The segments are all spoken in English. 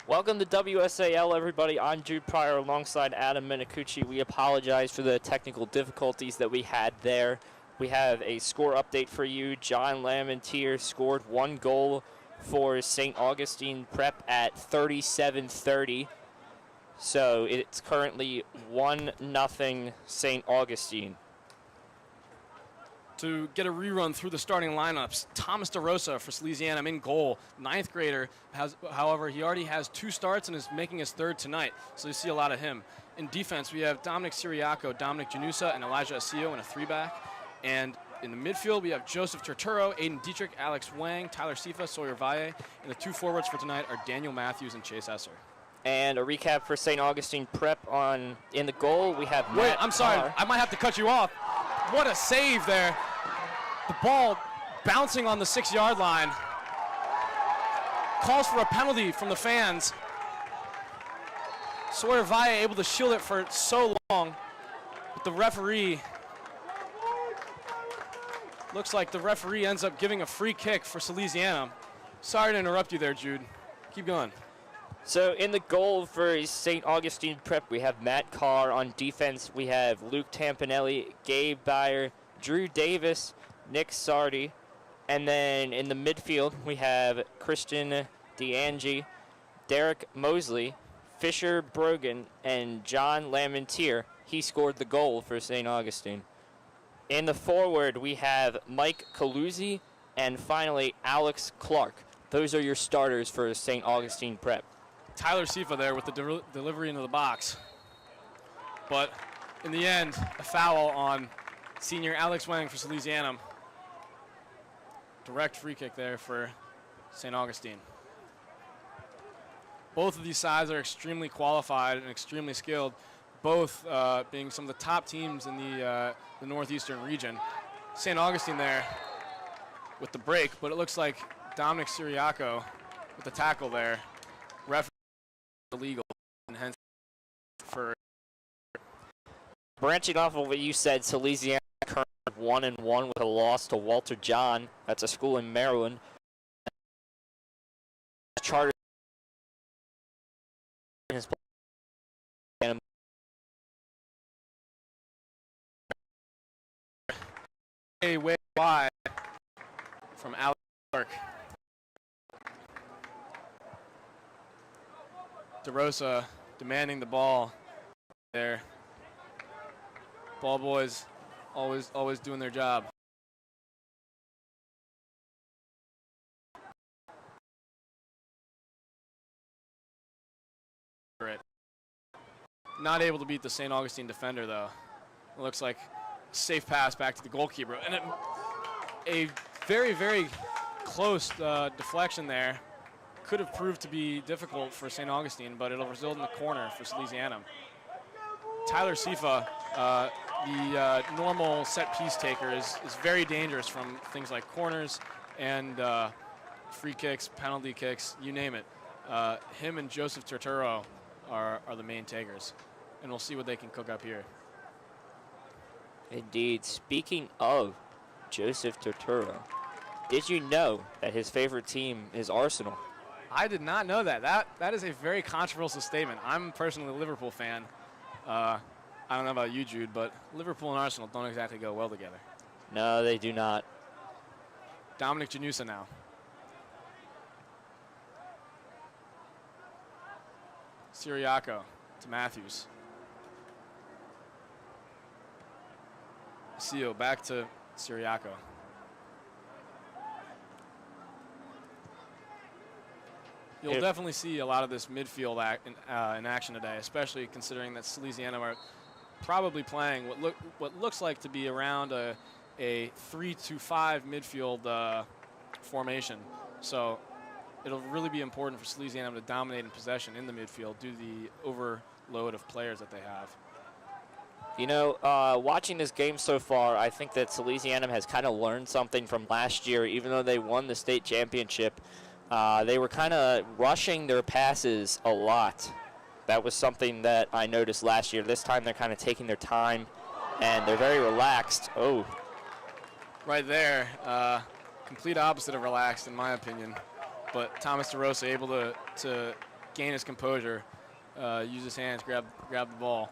Welcome to WSAL, everybody. I'm Jude Pryor alongside Adam Minicucci. We apologize for the technical difficulties that we had there. We have a score update for you. John Lamontier scored 1 goal for St. Augustine Prep at 37-30. So it's currently 1-0 St. Augustine. To get a rerun through the starting lineups, Thomas DeRosa for Salesainum in goal. 9th grader, however, he already has 2 starts and is making his 3rd tonight, so you see a lot of him. In defense, we have Dominic Siriaco, Dominic Janusa, and Elijah Asillo in a 3-back. And in the midfield, we have Joseph Turturro, Aiden Dietrich, Alex Wang, Tyler Sifa, Sawyer Valle. And the 2 forwards for tonight are Daniel Matthews and Chase Esser. And a recap for St. Augustine Prep in the goal. We have Wait, Matt I'm sorry. Carr. I might have to cut you off. What a save there. The ball bouncing on the 6-yard line. Calls for a penalty from the fans. Sawyer Valle able to shield it for so long. But the referee, looks like the referee ends up giving a free kick for Salesainum. Sorry to interrupt you there, Jude. Keep going. So in the goal for St. Augustine Prep, we have Matt Carr. On defense, we have Luke Tampanelli, Gabe Byer, Drew Davis, Nick Sardi. And then in the midfield, we have Christian DeAngie, Derek Mosley, Fisher Brogan, and John Lamontier. He scored the goal for St. Augustine. In the forward, we have Mike Caluzzi and finally Alex Clark. Those are your starters for St. Augustine Prep. Tyler Sifa there with the delivery into the box. But in the end, a foul on senior Alex Wang for Salesainum. Direct free kick there for St. Augustine. Both of these sides are extremely qualified and extremely skilled, both being some of the top teams in the Northeastern region. St. Augustine there with the break, but it looks like Dominic Siriaco with the tackle there. Referee illegal, and hence for. Branching off of what you said, Salesiana currently 1-1 with a loss to Walter John. That's a school in Maryland. Charter way wide from Alex Clark. DeRosa demanding the ball there. Ball boys always doing their job. Not able to beat the St. Augustine defender though. It looks like a safe pass back to the goalkeeper. And a very, very close deflection there. Could have proved to be difficult for St. Augustine, but it'll result in the corner for Salesainum. Tyler Sifa, the normal set piece taker, is very dangerous from things like corners and free kicks, penalty kicks, you name it. Him and Joseph Turturro are the main takers, and we'll see what they can cook up here. Indeed. Speaking of Joseph Turturro, did you know that his favorite team is Arsenal? I did not know that. That is a very controversial statement. I'm personally a Liverpool fan. I don't know about you, Jude, but Liverpool and Arsenal don't exactly go well together. No, they do not. Dominic Janusa now. Siriaco to Matthews. Asillo back to Siriaco. You'll definitely see a lot of this midfield in action today, especially considering that Salesainum are probably playing what looks like to be around a 3-5 midfield formation. So it'll really be important for Salesainum to dominate in possession in the midfield due to the overload of players that they have. You know, watching this game so far, I think that Salesainum has kind of learned something from last year. Even though they won the state championship, they were kind of rushing their passes a lot. That was something that I noticed last year. This time they're kind of taking their time, and they're very relaxed. Oh. Right there, complete opposite of relaxed in my opinion. But Thomas DeRosa able to gain his composure, use his hands, grab the ball.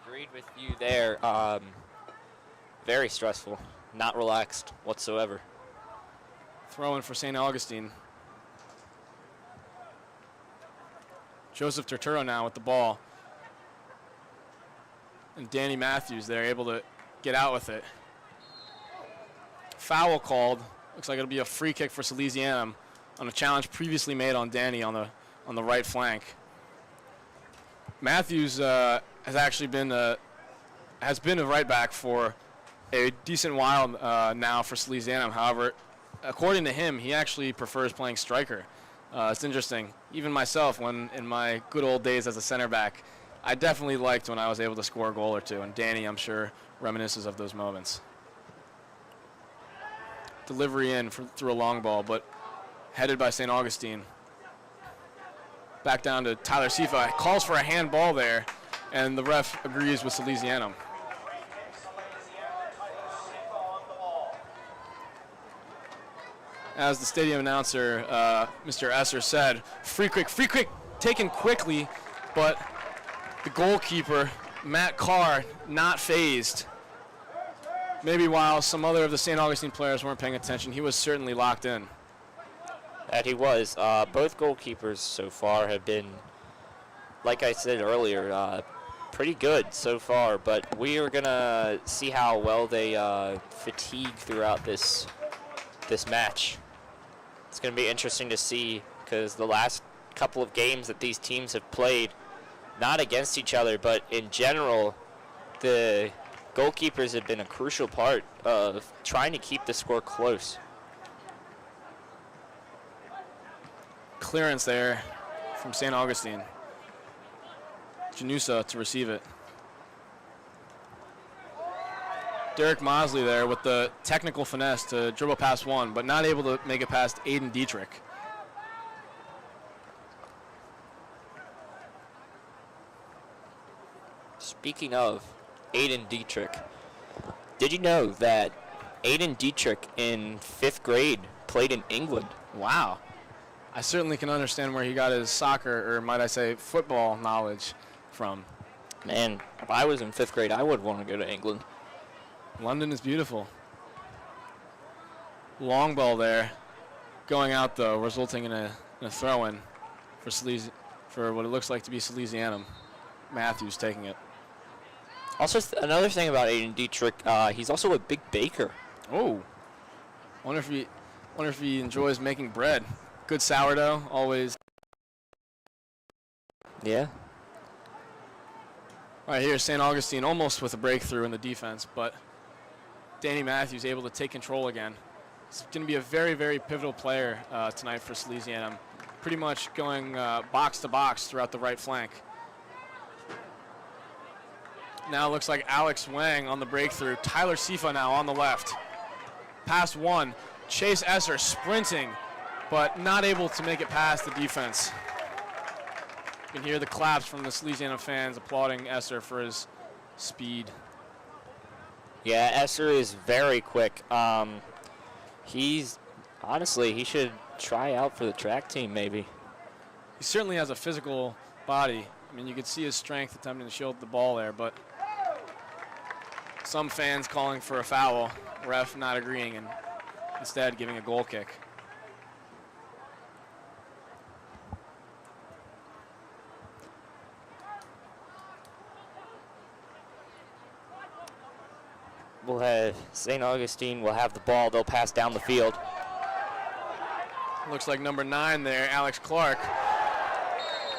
Agreed with you there. Very stressful. Not relaxed whatsoever. Throwing for St. Augustine. Joseph Turturro now with the ball. And Danny Matthews there able to get out with it. Foul called. Looks like it'll be a free kick for Salesainum on a challenge previously made on Danny on the right flank. Matthews has actually been a right back for a decent while now for Salesainum. However, according to him, he actually prefers playing striker. It's interesting. Even myself, when in my good old days as a center back, I definitely liked when I was able to score a goal or two. And Danny, I'm sure, reminisces of those moments. Delivery in through a long ball, but headed by St. Augustine. Back down to Tyler Sifa. Calls for a handball there, and the ref agrees with Salesainum. As the stadium announcer, Mr. Esser, said, free kick taken quickly, but the goalkeeper, Matt Carr, not phased. Maybe while some other of the St. Augustine players weren't paying attention, he was certainly locked in. That he was. Both goalkeepers so far have been, like I said earlier, pretty good so far, but we are going to see how well they fatigue throughout this match. It's going to be interesting to see because the last couple of games that these teams have played, not against each other, but in general, the goalkeepers have been a crucial part of trying to keep the score close. Clearance there from St. Augustine. Janusa to receive it. Derek Mosley there with the technical finesse to dribble past one, but not able to make it past Aiden Dietrich. Speaking of Aiden Dietrich, did you know that Aiden Dietrich in 5th grade played in England? Wow. I certainly can understand where he got his soccer, or might I say football knowledge from. Man, if I was in 5th grade, I would want to go to England. London is beautiful. Long ball there. Going out, though, resulting in a throw-in for what it looks like to be Salesainum. Matthews taking it. Also, another thing about Aiden Dietrich, he's also a big baker. Oh. Wonder if he enjoys making bread. Good sourdough, always. Yeah. All right, here's St. Augustine almost with a breakthrough in the defense, but Danny Matthews able to take control again. He's going to be a very, very pivotal player tonight for Salesainum. Pretty much going box to box throughout the right flank. Now it looks like Alex Wang on the breakthrough. Tyler Sifa now on the left. Pass one. Chase Esser sprinting, but not able to make it past the defense. You can hear the claps from the Salesainum fans applauding Esser for his speed. Yeah, Esser is very quick. He should try out for the track team maybe. He certainly has a physical body. I mean, you could see his strength attempting to shield the ball there, but some fans calling for a foul, ref not agreeing and instead giving a goal kick. We'll have St. Augustine will have the ball. They'll pass down the field. Looks like number 9 there, Alex Clark.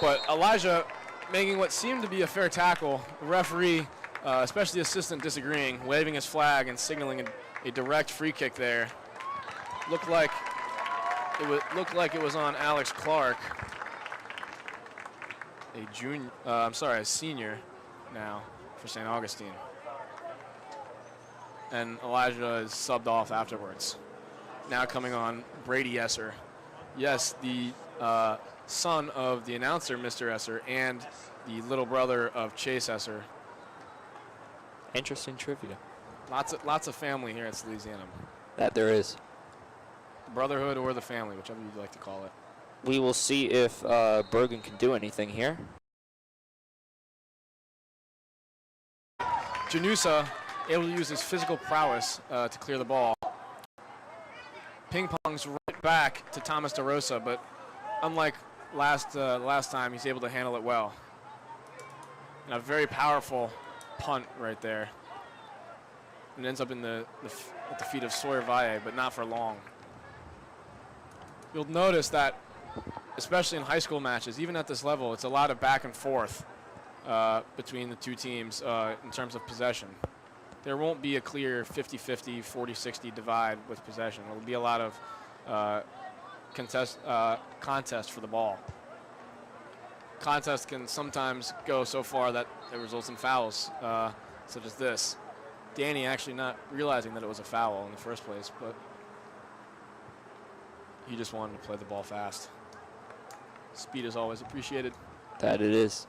But Elijah making what seemed to be a fair tackle. The referee, especially the assistant, disagreeing, waving his flag and signaling a direct free kick there. Looked like it was on Alex Clark, a senior now for St. Augustine. And Elijah is subbed off afterwards. Now coming on, Brady Esser. Yes, the son of the announcer, Mr. Esser, and the little brother of Chase Esser. Interesting trivia. Lots of family here at Salesainum. That there is. Brotherhood or the family, whichever you'd like to call it. We will see if Bergen can do anything here. Janusa able to use his physical prowess to clear the ball. Ping pong's right back to Thomas DeRosa, but unlike last time, he's able to handle it well. And a very powerful punt right there. And ends up in at the feet of Sawyer Valle, but not for long. You'll notice that, especially in high school matches, even at this level, it's a lot of back and forth between the two teams in terms of possession. There won't be a clear 50-50, 40-60 divide with possession. It'll be a lot of contest for the ball. Contest can sometimes go so far that it results in fouls, such as this. Danny actually not realizing that it was a foul in the first place, but he just wanted to play the ball fast. Speed is always appreciated. That it is.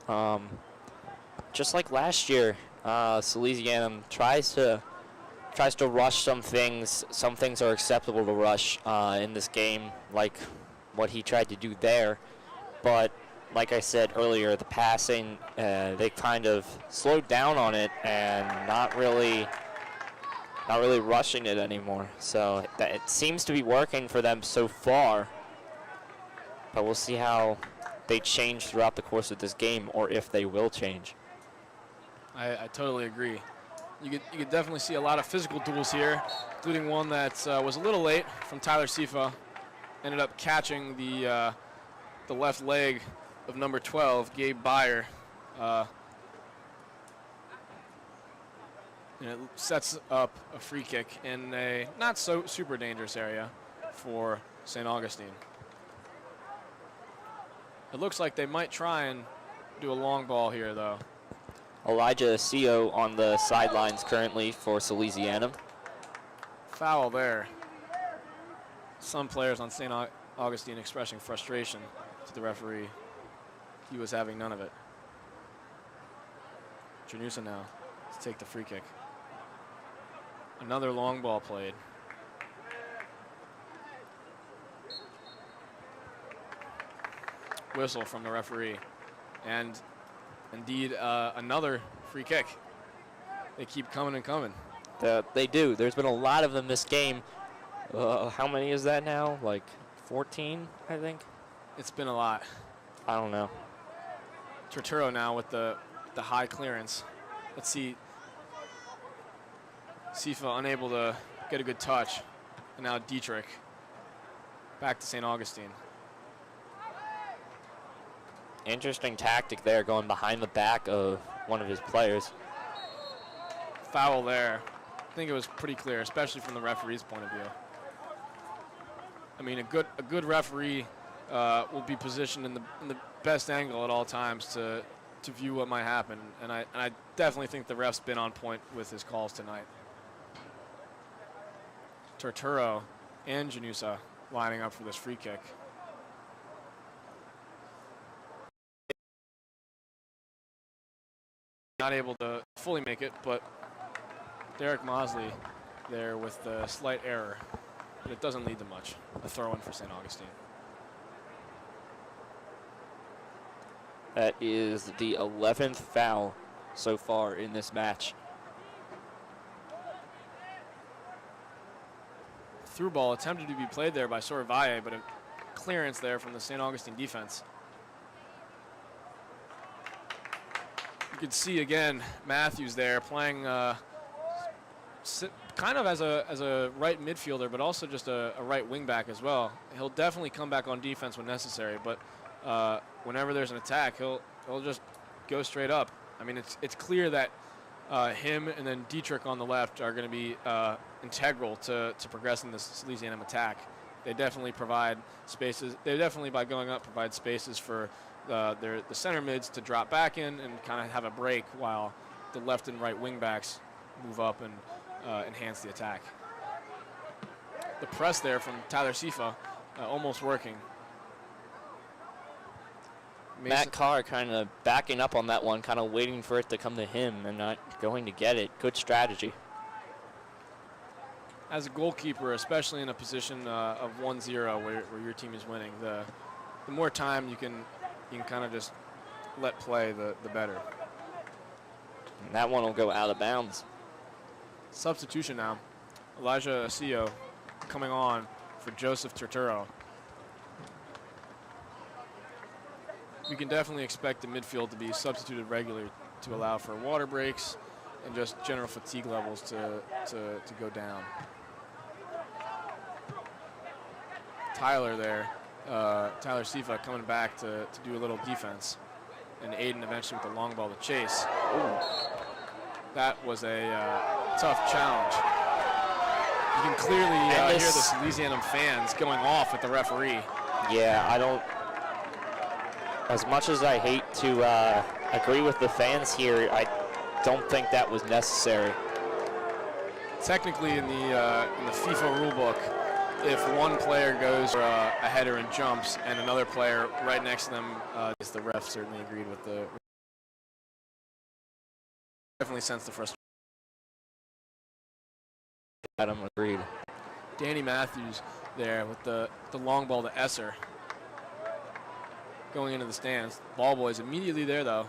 Just like last year, Salesainum tries to rush some things. Some things are acceptable to rush in this game, like what he tried to do there. But like I said earlier, the passing, they kind of slowed down on it and not really rushing it anymore. So it seems to be working for them so far. But we'll see how they change throughout the course of this game, or if they will change. I totally agree. You could definitely see a lot of physical duels here, including one that was a little late from Tyler Sifa. Ended up catching the left leg of number 12, Gabe Beyer. And it sets up a free kick in a not so super dangerous area for St. Augustine. It looks like they might try and do a long ball here, though. Elijah Sio on the sidelines currently for Salesainum. Foul there. Some players on St. Augustine expressing frustration to the referee. He was having none of it. Janusa now to take the free kick. Another long ball played. Whistle from the referee. And indeed, another free kick. They keep coming and coming. They do. There's been a lot of them this game. How many is that now? Like 14, I think? It's been a lot. I don't know. Torturo now with the high clearance. Let's see. Sifa unable to get a good touch. And now Dietrich. Back to St. Augustine. Interesting tactic there, going behind the back of one of his players. Foul there. I think it was pretty clear, especially from the referee's point of view. I mean, a good referee will be positioned in the best angle at all times to view what might happen, and I definitely think the ref's been on point with his calls tonight. Torturo and Janusa lining up for this free kick. Not able to fully make it, but Derek Mosley there with the slight error, but it doesn't lead to much. A throw-in for St. Augustine. That is the 11th foul so far in this match. Through ball attempted to be played there by Sawyer Valle, but a clearance there from the St. Augustine defense. You can see again Matthews there playing kind of as a right midfielder, but also just a right wing back as well. He'll definitely come back on defense when necessary, but whenever there's an attack, he'll just go straight up. I mean, it's clear that him and then Dietrich on the left are going to be integral to progressing this Salesainum attack. They definitely provide spaces. They definitely, by going up, provide spaces for the center mids to drop back in and kind of have a break while the left and right wing backs move up and enhance the attack. The press there from Tyler Sifa almost working. Matt Carr kind of backing up on that one, kind of waiting for it to come to him and not going to get it. Good strategy. As a goalkeeper, especially in a position of 1-0 where your team is winning, the more time you can kind of just let play, the better. And that one will go out of bounds. Substitution now. Elijah Asillo coming on for Joseph Turturro. We can definitely expect the midfield to be substituted regularly to allow for water breaks and just general fatigue levels to go down. Tyler there, Tyler Sifa coming back to do a little defense. And Aiden eventually with the long ball to chase. Ooh. That was a tough challenge. You can clearly hear the Salesainum fans going off at the referee. Yeah, I don't, as much as I hate to agree with the fans here, I don't think that was necessary. Technically in the FIFA rulebook, if one player goes for a header and jumps and another player right next to them, the ref certainly agreed with the. Definitely sense the frustration. Adam agreed. Danny Matthews there with the long ball to Esser. Going into the stands. Ball boys immediately there though.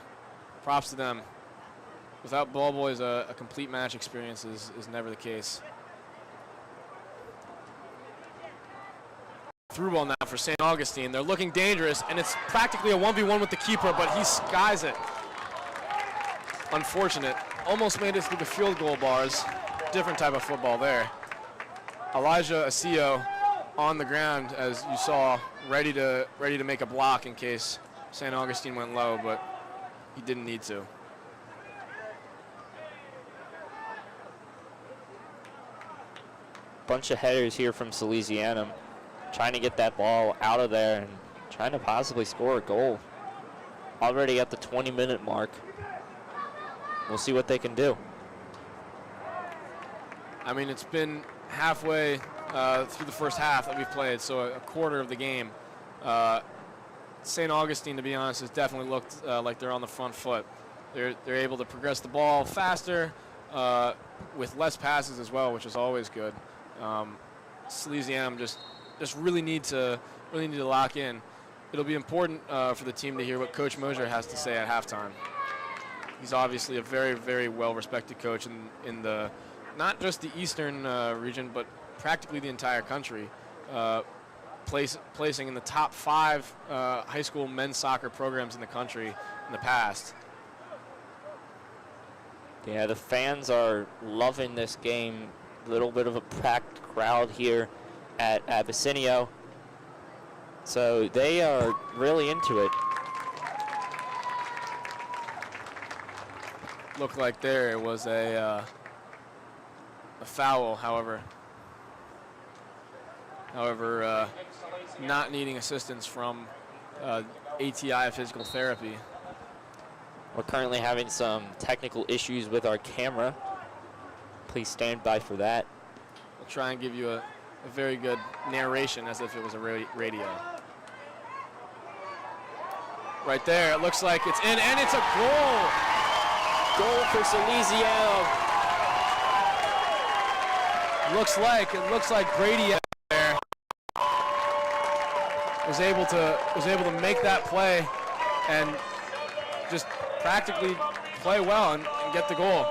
Props to them. Without ball boys, a complete match experience is never the case. Through ball now for St. Augustine. They're looking dangerous, and it's practically a 1v1 with the keeper, but he skies it. Unfortunate. Almost made it through the field goal bars. Different type of football there. Elijah Asillo on the ground, as you saw, ready to make a block in case St. Augustine went low, but he didn't need to. Bunch of headers here from Salesainum, trying to get that ball out of there and trying to possibly score a goal. Already at the 20-minute mark. We'll see what they can do. I mean, it's been halfway through the first half that we've played, so a quarter of the game. St. Augustine, to be honest, has definitely looked like they're on the front foot. They're able to progress the ball faster with less passes as well, which is always good. Salesainum just really need to lock in. It'll be important for the team to hear what Coach Mosier has to say at halftime. He's obviously a very, very well-respected coach in the not just the eastern region, but practically the entire country, placing in the top 5 high school men's soccer programs in the country in the past. Yeah, the fans are loving this game. A little bit of a packed crowd here at Vicinio. So they are really into it. Looked like there was a foul, however, not needing assistance from ATI physical therapy. We're currently having some technical issues with our camera. Please stand by for that. We'll try and give you a very good narration as if it was a radio. Right there, it looks like it's in, and it's a goal! Goal for Salesainum. It looks like Brady out there was able to make that play and just practically play well and get the goal.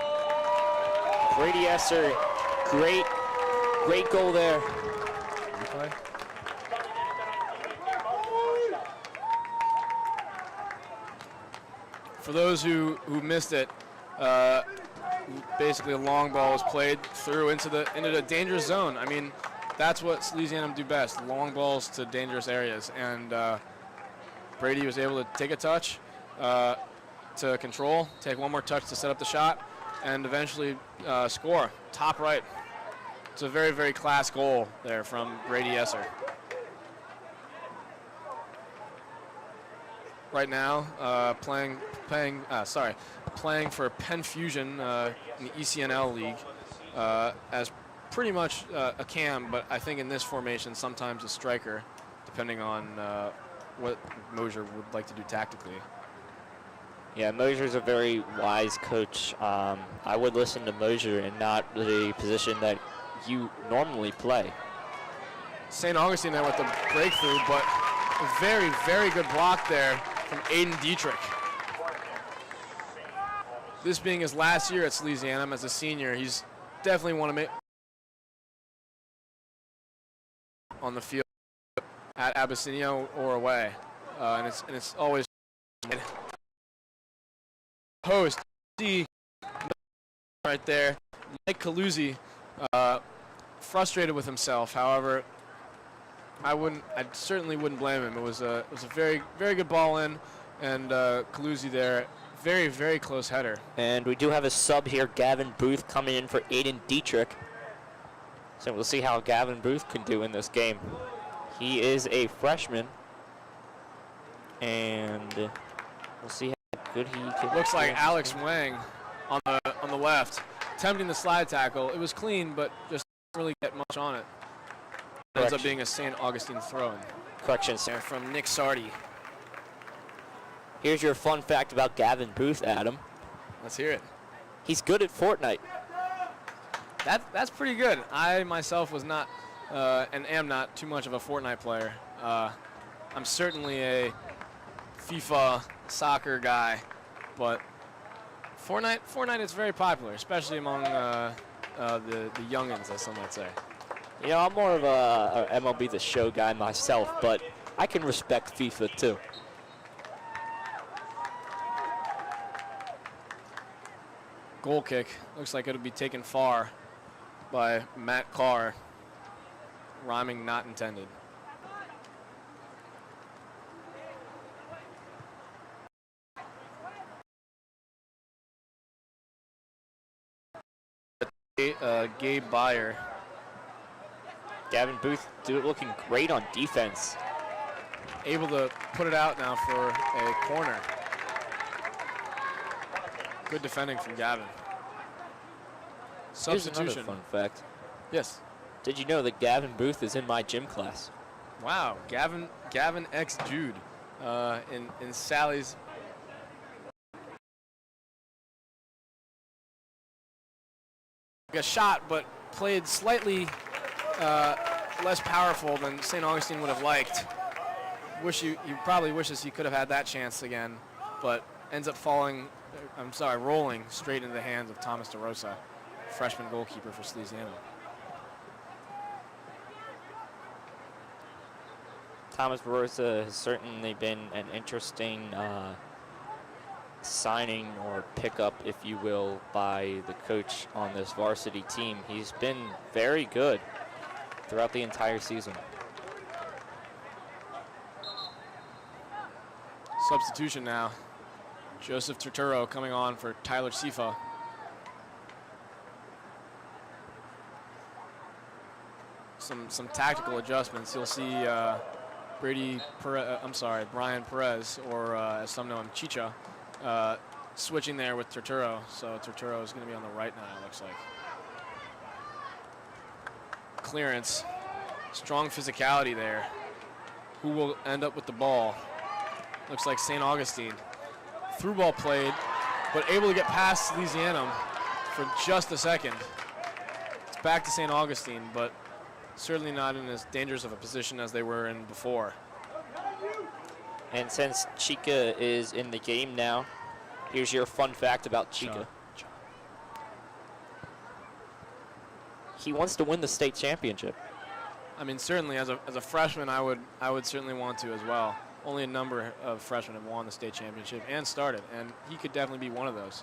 Brady Esser, great goal there. Replay. For those who missed it, basically a long ball was played through into the dangerous zone. I mean, that's what Salesainum do best, long balls to dangerous areas. And Brady was able to take a touch to control, take one more touch to set up the shot, and eventually score, top right. It's a very, very class goal there from Brady Esser. Right now, playing for Penn Fusion in the ECNL League as pretty much a cam, but I think in this formation sometimes a striker, depending on what Mosier would like to do tactically. Yeah, Mosier's a very wise coach. I would listen to Mosier and not the position that you normally play. St. Augustine there with the breakthrough, but A very, very good block there from Aiden Dietrich. This being his last year at Salesainum as a senior, he's definitely want to make on the field at Abyssinia or away, and it's always post. See right there, Mike Caluzzi, frustrated with himself. However, I certainly wouldn't blame him. It was a very, very good ball in, and Caluzzi there, very, very close header. And we do have a sub here, Gavin Booth, coming in for Aiden Dietrich. So we'll see how Gavin Booth can do in this game. He is a freshman, and we'll see how good he can. Looks like Alex Wang on the left, attempting the slide tackle. It was clean, but just didn't really get much on it. Ends up being a St. Augustine throw-in. Correction, there from Nick Sardi. Here's your fun fact about Gavin Booth, Adam. Let's hear it. He's good at Fortnite. That's pretty good. I myself was not and am not too much of a Fortnite player. I'm certainly a FIFA soccer guy, but Fortnite is very popular, especially among the youngins, as some might say. You know, I'm more of a MLB The Show guy myself, but I can respect FIFA too. Goal kick. Looks like it'll be taken far by Matt Carr. Rhyming not intended. Gabe Byer. Gavin Booth looking great on defense. Able to put it out now for a corner. Good defending from Gavin. Substitution. Here's another fun fact. Yes. Did you know that Gavin Booth is in my gym class? Wow, Gavin X Jude in Sally's. A shot, but played slightly less powerful than St. Augustine would have liked. He probably wishes he could have had that chance again, but ends up rolling straight into the hands of Thomas DeRosa, freshman goalkeeper for Salesainum. Thomas DeRosa has certainly been an interesting signing or pickup, if you will, by the coach on this varsity team. He's been very good throughout the entire season. Substitution now. Joseph Turturro coming on for Tyler Sifa. Some tactical adjustments. You'll see Brian Perez, or as some know him, Chicha, switching there with Turturro. So Turturro is going to be on the right now, it looks like. Clearance. Strong physicality there. Who will end up with the ball? Looks like St. Augustine. Through ball played, but able to get past Salesainum for just a second. It's back to St. Augustine, but certainly not in as dangerous of a position as they were in before. And since Chica is in the game now, here's your fun fact about Chica. He wants to win the state championship. I mean, certainly as a freshman, I would certainly want to as well. Only a number of freshmen have won the state championship and started, and he could definitely be one of those.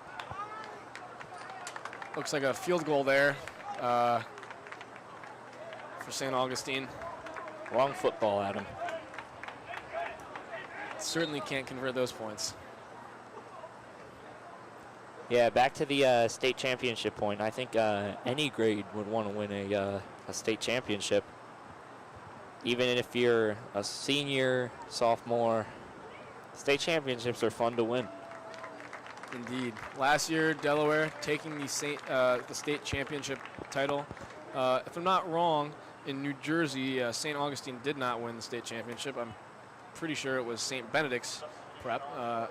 Looks like a field goal there for St. Augustine. Wrong football, Adam. Certainly can't convert those points. Yeah, back to the state championship point. I think any grade would want to win a state championship. Even if you're a senior, sophomore, state championships are fun to win. Indeed. Last year, Delaware taking the state championship title. If I'm not wrong, in New Jersey, St. Augustine did not win the state championship. I'm pretty sure it was St. Benedict's Prep, a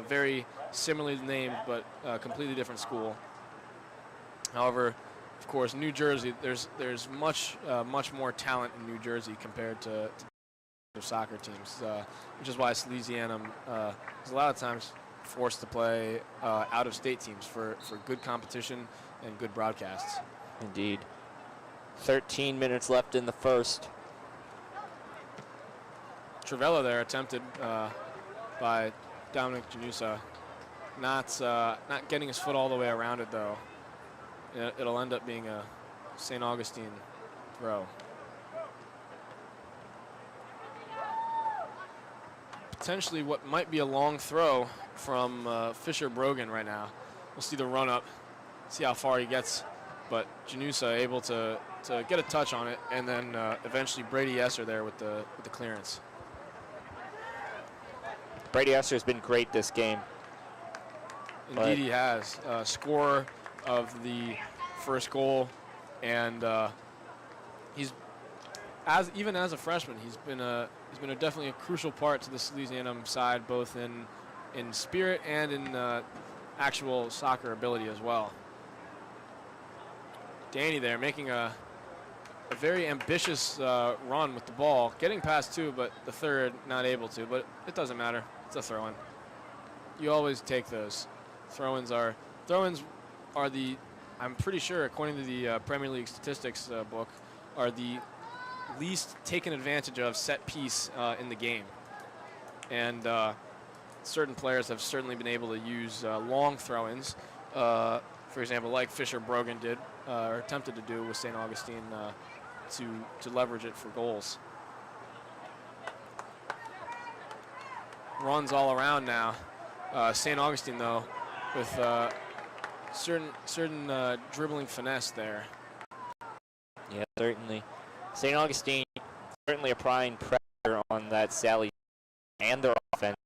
very similarly named but completely different school. However, of course, New Jersey, there's much more talent in New Jersey compared to soccer teams, which is why Salesainum is a lot of times forced to play out-of-state teams for good competition and good broadcasts. Indeed. 13 minutes left in the first. Trivella there attempted by Dominic Janusa. Not getting his foot all the way around it, though. It'll end up being a St. Augustine throw. Potentially what might be a long throw from Fisher Brogan right now. We'll see the run up, see how far he gets, but Janusa able to get a touch on it, and then eventually Brady Esser there with the clearance. Brady Esser has been great this game. Indeed, he has. Scorer of the first goal, and even as a freshman, he's been definitely a crucial part to the Salesainum side, both in spirit and in actual soccer ability as well. Danny there making a very ambitious run with the ball, getting past two, but the third not able to. But it doesn't matter. It's a throw-in. You always take those. Throw-ins are the, I'm pretty sure, according to the Premier League statistics book, are the least taken advantage of set piece in the game. And certain players have certainly been able to use long throw-ins, for example, like Fisher Brogan did, or attempted to do with St. Augustine to leverage it for goals. Runs all around now. St. Augustine, though, with certain dribbling finesse there. Yeah, certainly. St. Augustine certainly applying pressure on that Sally and their offense.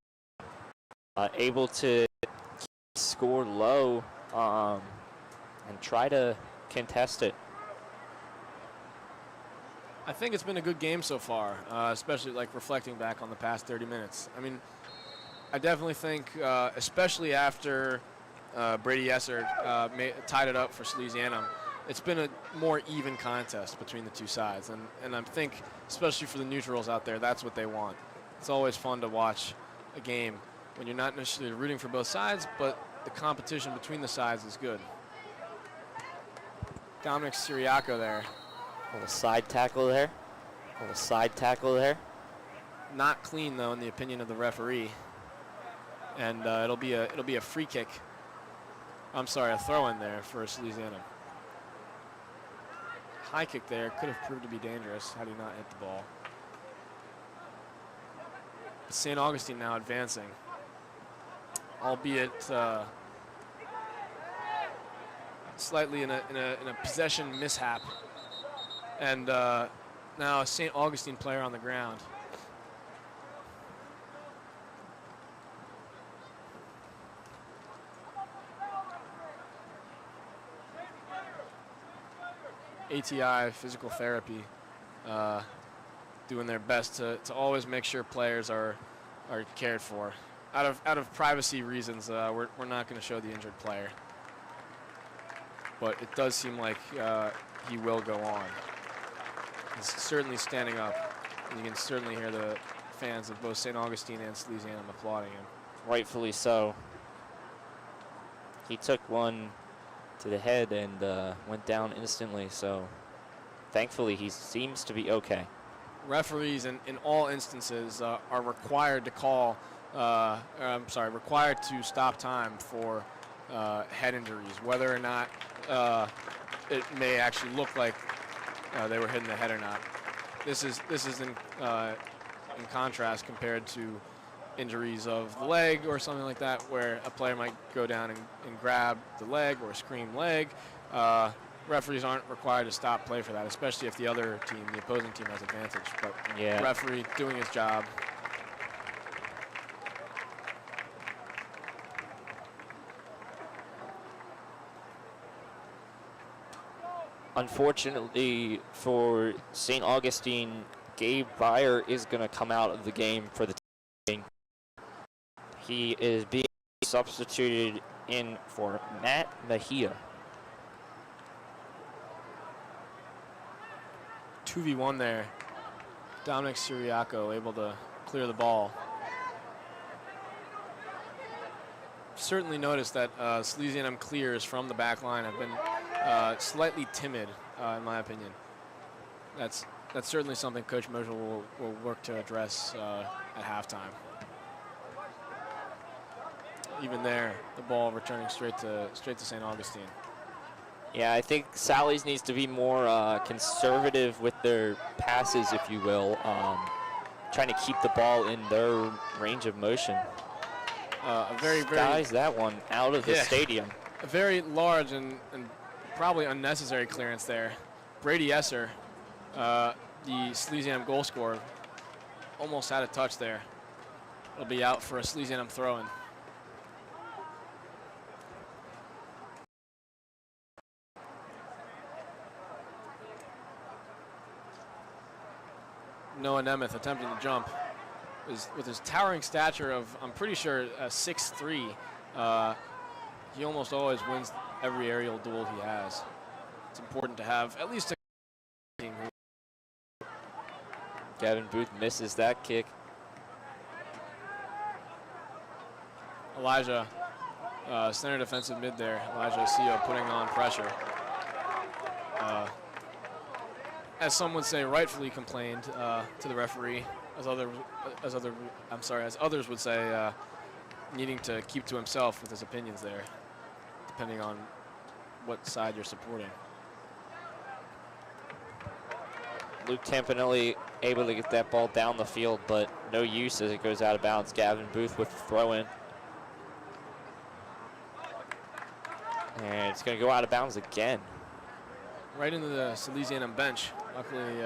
Able to keep the score low and try to contest it. I think it's been a good game so far, especially like reflecting back on the past 30 minutes. I mean, I definitely think, especially after Brady Esser tied it up for Salesainum, it's been a more even contest between the two sides. And I think, especially for the neutrals out there, that's what they want. It's always fun to watch a game when you're not necessarily rooting for both sides, but the competition between the sides is good. Dominic Siriaco there. A little side tackle there. A little side tackle there. Not clean, though, in the opinion of the referee. And it'll be a free kick. I'm sorry, a throw-in there for Salesainum. High kick there could have proved to be dangerous had he not hit the ball. St. Augustine now advancing, albeit slightly in a possession mishap. And now a St. Augustine player on the ground. ATI physical therapy doing their best to always make sure players are cared for. Out of privacy reasons, we're not going to show the injured player. But it does seem like he will go on. He's certainly standing up. And you can certainly hear the fans of both St. Augustine and Salesainum applauding him. Rightfully so. He took one to the head and went down instantly, so thankfully he seems to be okay. Referees in all instances are required to call, required to stop time for head injuries, whether or not it may actually look like they were hitting the head or not. This is in contrast compared to injuries of the leg or something like that, where a player might go down and grab the leg or scream leg. Referees aren't required to stop play for that, especially if the other team, the opposing team, has advantage. But yeah, referee doing his job. Unfortunately for St. Augustine, Gabe Beyer is going to come out of the game for the team. He is being substituted in for Matt Mejia. 2v1 there. Dominic Siriaco able to clear the ball. Certainly noticed that Salesainum clears from the back line have been slightly timid, in my opinion. That's certainly something Coach Mosher will work to address at halftime. Even there, the ball returning straight to St. Augustine. Yeah, I think Sally's needs to be more conservative with their passes, if you will, trying to keep the ball in their range of motion. Skies that one out of the stadium. A very large and probably unnecessary clearance there. Brady Esser, the Salesainum goal scorer, almost had a touch there. It'll be out for a Salesainum throw-in. Noah Nemeth attempting to jump. With his towering stature of, I'm pretty sure, 6'3", he almost always wins every aerial duel he has. It's important to have at least a team. Gavin Booth misses that kick. Elijah, center defensive mid there. Elijah Asio putting on pressure. As some would say, rightfully complained to the referee, as others would say, needing to keep to himself with his opinions there, depending on what side you're supporting. Luke Tampanelli able to get that ball down the field, but no use as it goes out of bounds. Gavin Booth with the throw-in. And it's going to go out of bounds again. Right into the Salesainum bench. Luckily,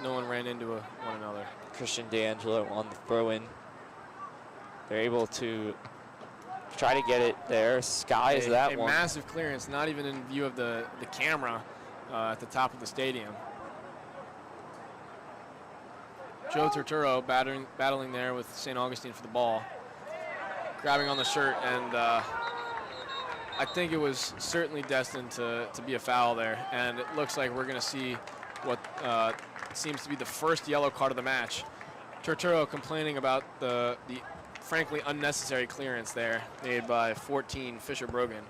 no one ran into one another. Christian D'Angelo on the throw-in. They're able to try to get it there. Skies that one. A massive clearance, not even in view of the camera at the top of the stadium. Joe Turturro battling there with St. Augustine for the ball. Grabbing on the shirt, and I think it was certainly destined to be a foul there. And it looks like we're going to see what seems to be the first yellow card of the match. Turturro complaining about the frankly unnecessary clearance there made by 14 Fisher Brogan.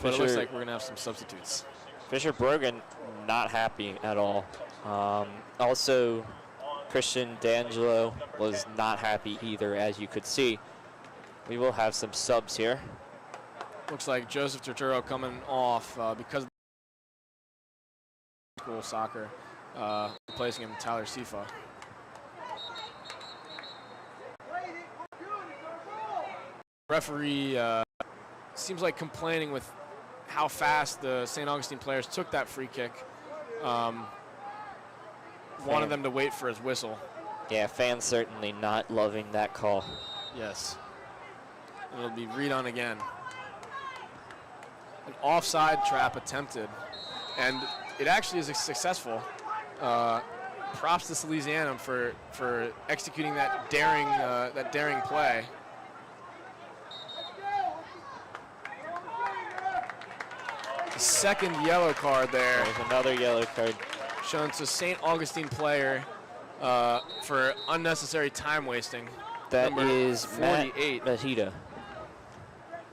But it looks like we're going to have some substitutes. Fisher Brogan not happy at all. Also, Christian D'Angelo was not happy either, as you could see. We will have some subs here. Looks like Joseph Turturro coming off because of school soccer, replacing him Tyler Sifa. Referee seems like complaining with how fast the St. Augustine players took that free kick. Wanted them to wait for his whistle. Yeah, fans certainly not loving that call. Yes. It'll be read on again. An offside trap attempted, and it actually is successful. Props to Salesainum for executing that daring play. The second yellow card there. There's another yellow card shown to St. Augustine player for unnecessary time wasting. That Number is 48. Matt Mahita.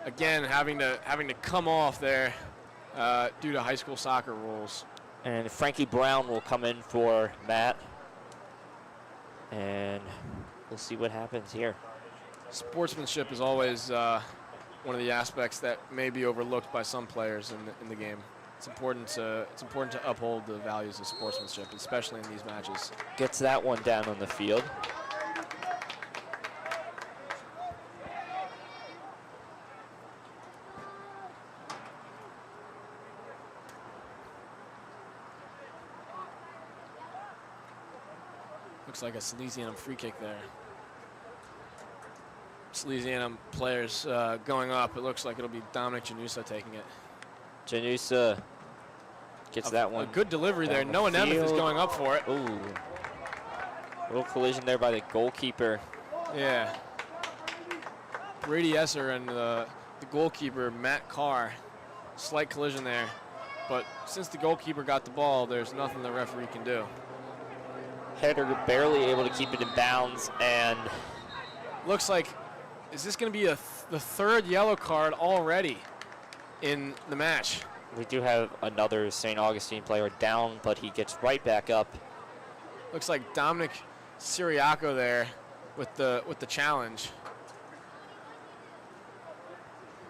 Again, having to come off there due to high school soccer rules. And Frankie Brown will come in for Matt. And we'll see what happens here. Sportsmanship is always one of the aspects that may be overlooked by some players in the game. It's important to uphold the values of sportsmanship, especially in these matches. Gets that one down on the field. Looks like a Salesainum free kick there. Salesainum players going up. It looks like it'll be Dominic Janusa taking it. Janusa gets that one. A good delivery there. Noah Nemeth is going up for it. Ooh. Little collision there by the goalkeeper. Yeah. Brady Esser and the goalkeeper, Matt Carr. Slight collision there. But since the goalkeeper got the ball, there's nothing the referee can do. Header barely able to keep it in bounds, and looks like, is this going to be the third yellow card already in the match? we do have another St. Augustine player down, but he gets right back up. Looks like Dominic Siriaco there with the challenge.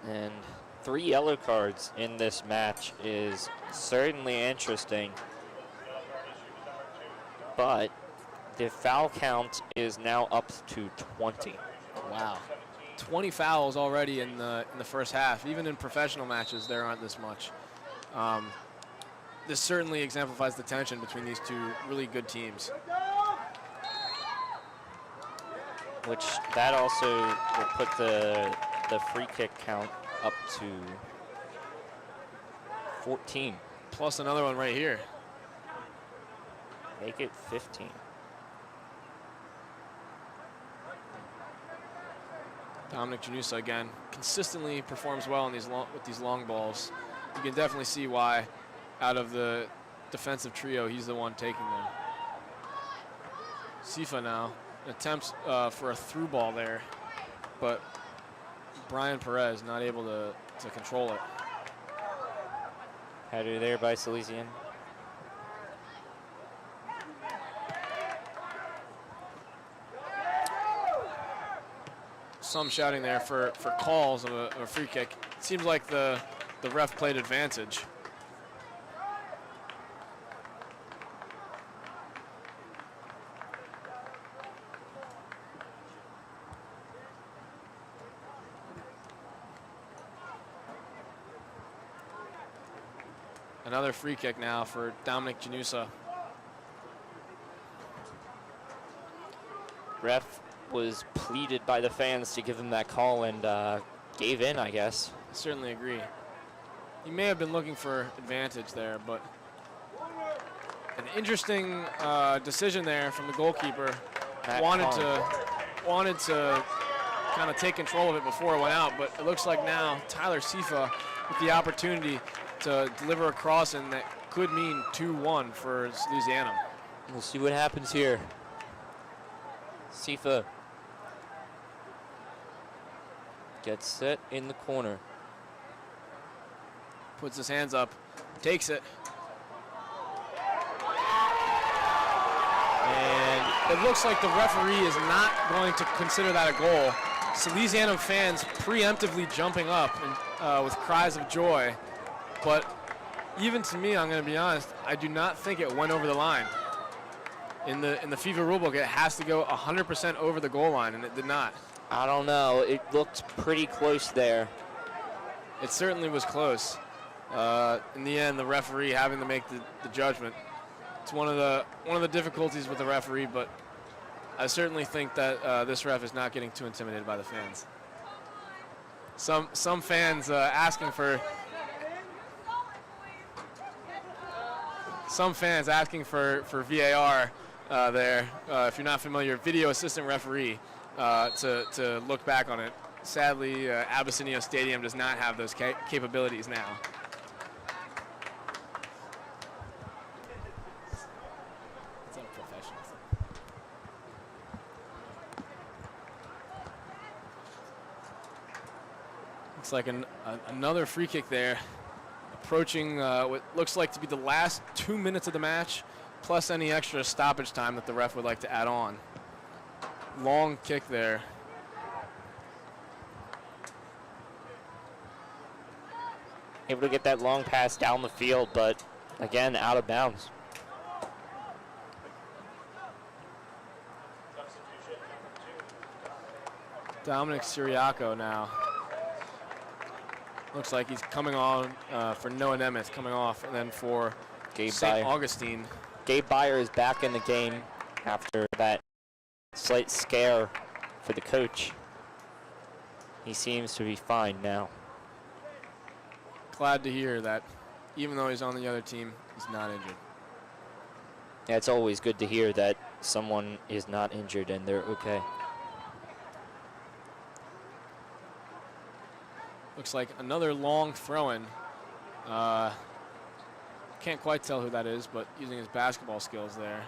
And 3 yellow cards in this match is certainly interesting. But the foul count is now up to 20. Wow. 20 fouls already in the first half. Even in professional matches, there aren't this much. This certainly exemplifies the tension between these two really good teams. Which that also will put the free kick count up to 14. Plus another one right here. Make it 15. Dominic Janusa again consistently performs well in with these long balls. You can definitely see why, out of the defensive trio, he's the one taking them. Sifa now attempts for a through ball there, but Brian Perez not able to control it. Header there by Salesainum. Some shouting there for calls of a free kick. It seems like the ref played advantage. Another free kick now for Dominic Janusa. Ref was pleaded by the fans to give him that call and gave in, I guess. I certainly agree. He may have been looking for advantage there, but an interesting decision there from the goalkeeper. Wanted to kind of take control of it before it went out, but it looks like now Tyler Sifa with the opportunity to deliver a crossing that could mean 2-1 for Salesainum. We'll see what happens here. Sifa gets set in the corner. Puts his hands up, takes it. And it looks like the referee is not going to consider that a goal. Salesainum fans preemptively jumping up and, with cries of joy. But even to me, I'm going to be honest, I do not think it went over the line. In the FIFA rulebook, it has to go 100% over the goal line, and it did not. I don't know. It looked pretty close there. It certainly was close. In the end, the referee having to make the judgment. It's one of the difficulties with the referee, but I certainly think that this ref is not getting too intimidated by the fans. Some fans asking for VAR there. If you're not familiar, video assistant referee to look back on it. Sadly, Abyssinia Stadium does not have those capabilities now. It's unprofessional. Looks like another free kick there. Approaching what looks like to be the last 2 minutes of the match, plus any extra stoppage time that the ref would like to add on. Long kick there. Able to get that long pass down the field, but again, out of bounds. Dominic Siriaco now. Looks like he's coming on for Noah Nemeth, coming off, and then for St. Augustine. Gabe Byer is back in the game after that slight scare for the coach. He seems to be fine now. Glad to hear that even though he's on the other team, he's not injured. Yeah, it's always good to hear that someone is not injured and they're okay. Looks like another long throw-in. Can't quite tell who that is, but using his basketball skills there.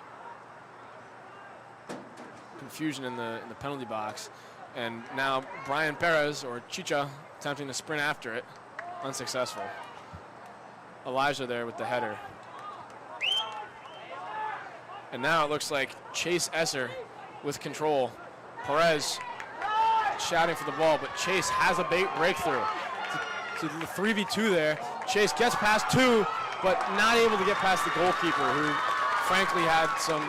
confusion in the penalty box. And now Brian Perez, or Chicha, attempting to sprint after it. Unsuccessful. Elijah there with the header. And now it looks like Chase Esser with control. Perez shouting for the ball, but Chase has a breakthrough. To the 3v2 there. Chase gets past 2, but not able to get past the goalkeeper, who frankly had some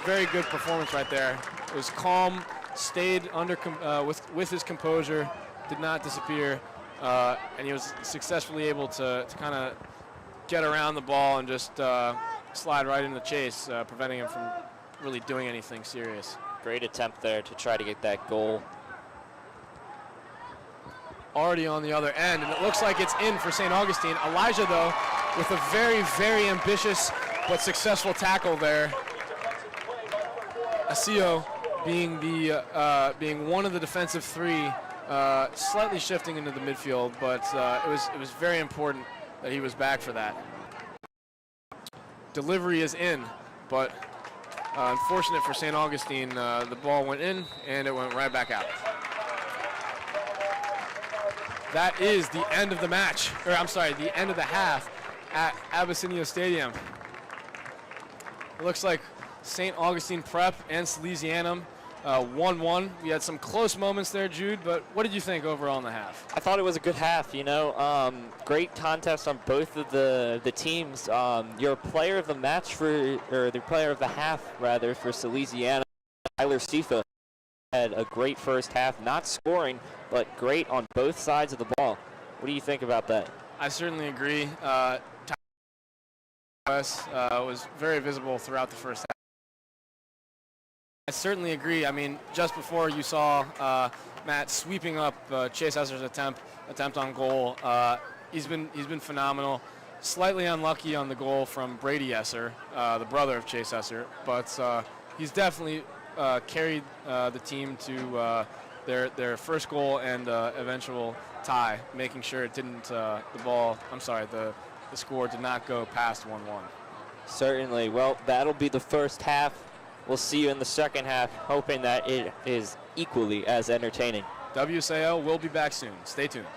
very good performance right there. It was calm, stayed under with his composure, did not disappear, and he was successfully able to kind of get around the ball and just slide right into Chase, preventing him from really doing anything serious. Great attempt there to try to get that goal. Already on the other end, and it looks like it's in for St. Augustine. Elijah, though, with a very, very ambitious but successful tackle there. Asio being one of the defensive three, slightly shifting into the midfield, but it was very important that he was back for that. Delivery is in, but unfortunate for St. Augustine, the ball went in and it went right back out. That is the end of the match, or I'm sorry, the end of the half at Abyssinia Stadium. It looks like St. Augustine Prep and Salesainum 1-1. We had some close moments there, Jude, but what did you think overall in the half? I thought it was a good half, you know. Great contest on both of the teams. Your player of the match or the player of the half, rather, for Salesainum, Tyler Sifa, had a great first half, not scoring, but great on both sides of the ball. What do you think about that? I certainly agree. Was very visible throughout the first half. I certainly agree. I mean, just before you saw Matt sweeping up Chase Esser's attempt on goal, he's been phenomenal. Slightly unlucky on the goal from Brady Esser, the brother of Chase Esser, but he's definitely carried the team to their first goal and eventual tie, making sure it didn't the score did not go past 1-1. Certainly. Well, that'll be the first half. We'll see you in the second half, hoping that it is equally as entertaining. WSAO will be back soon. Stay tuned.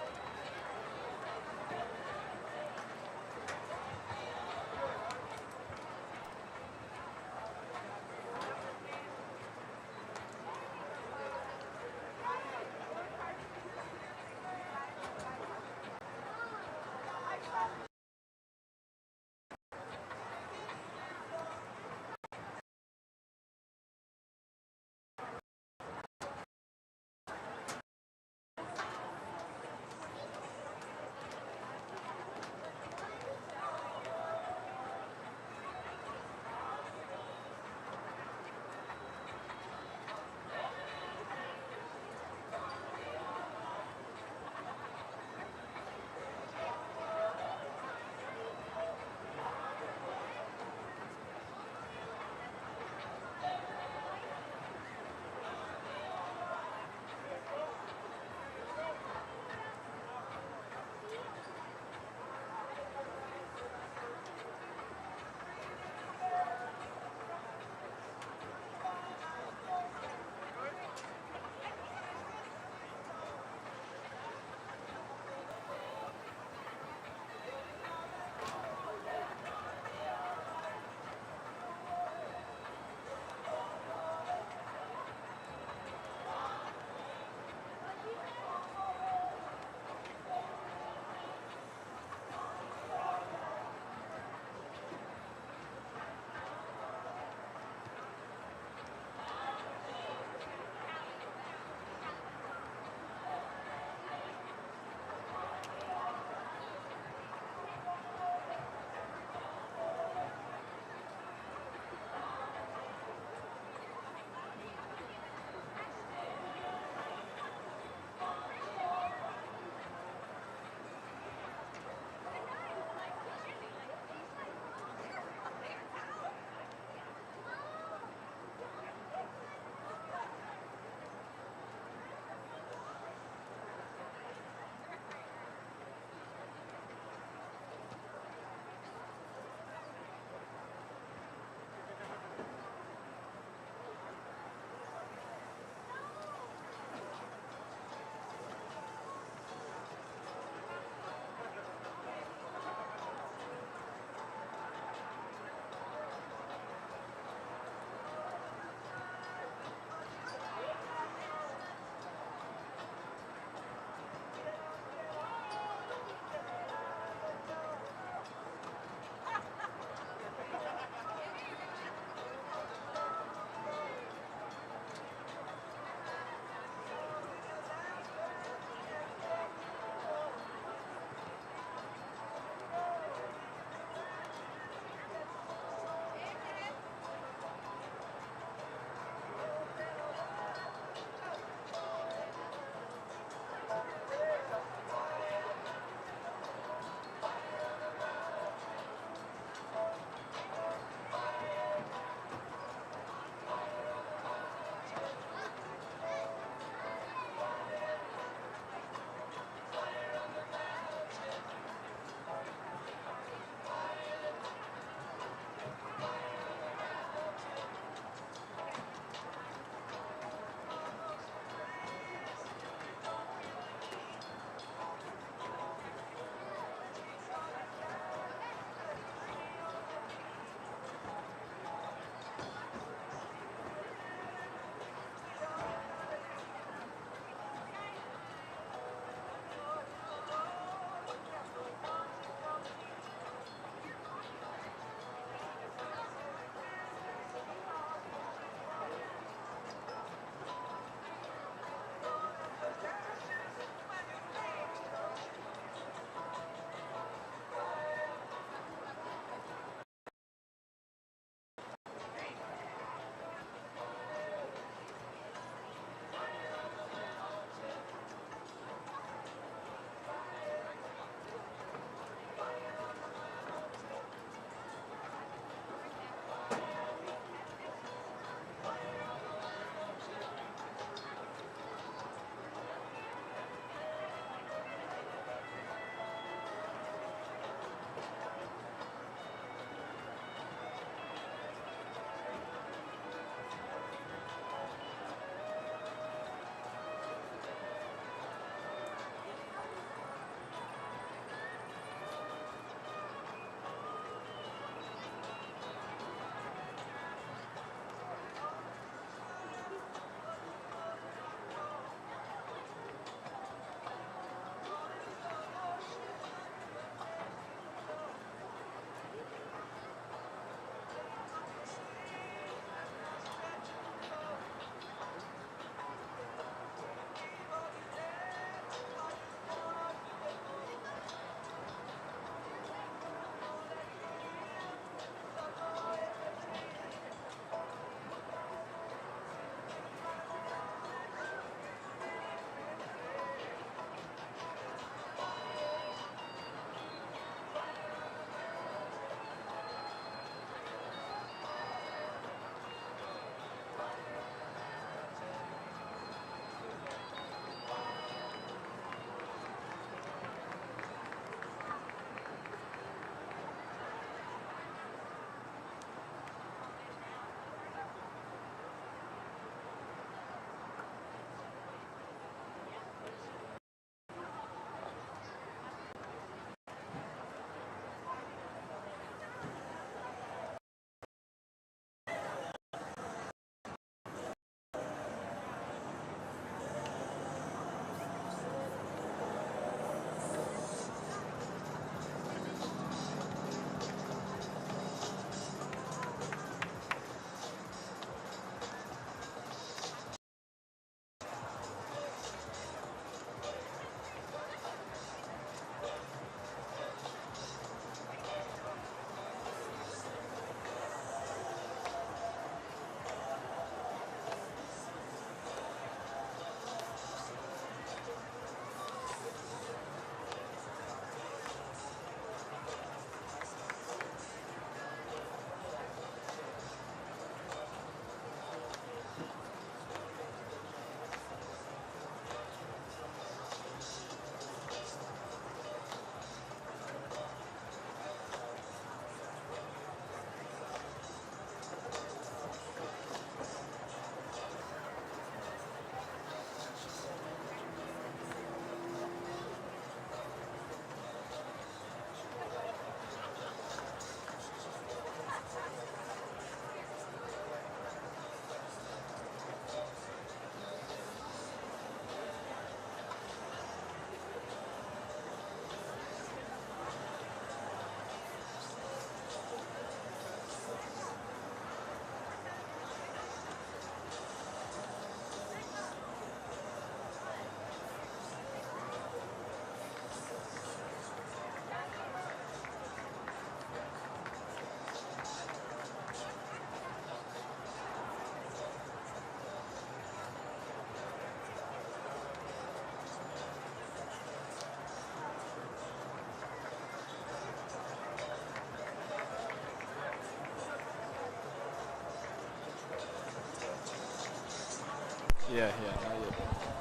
Yeah, not yet.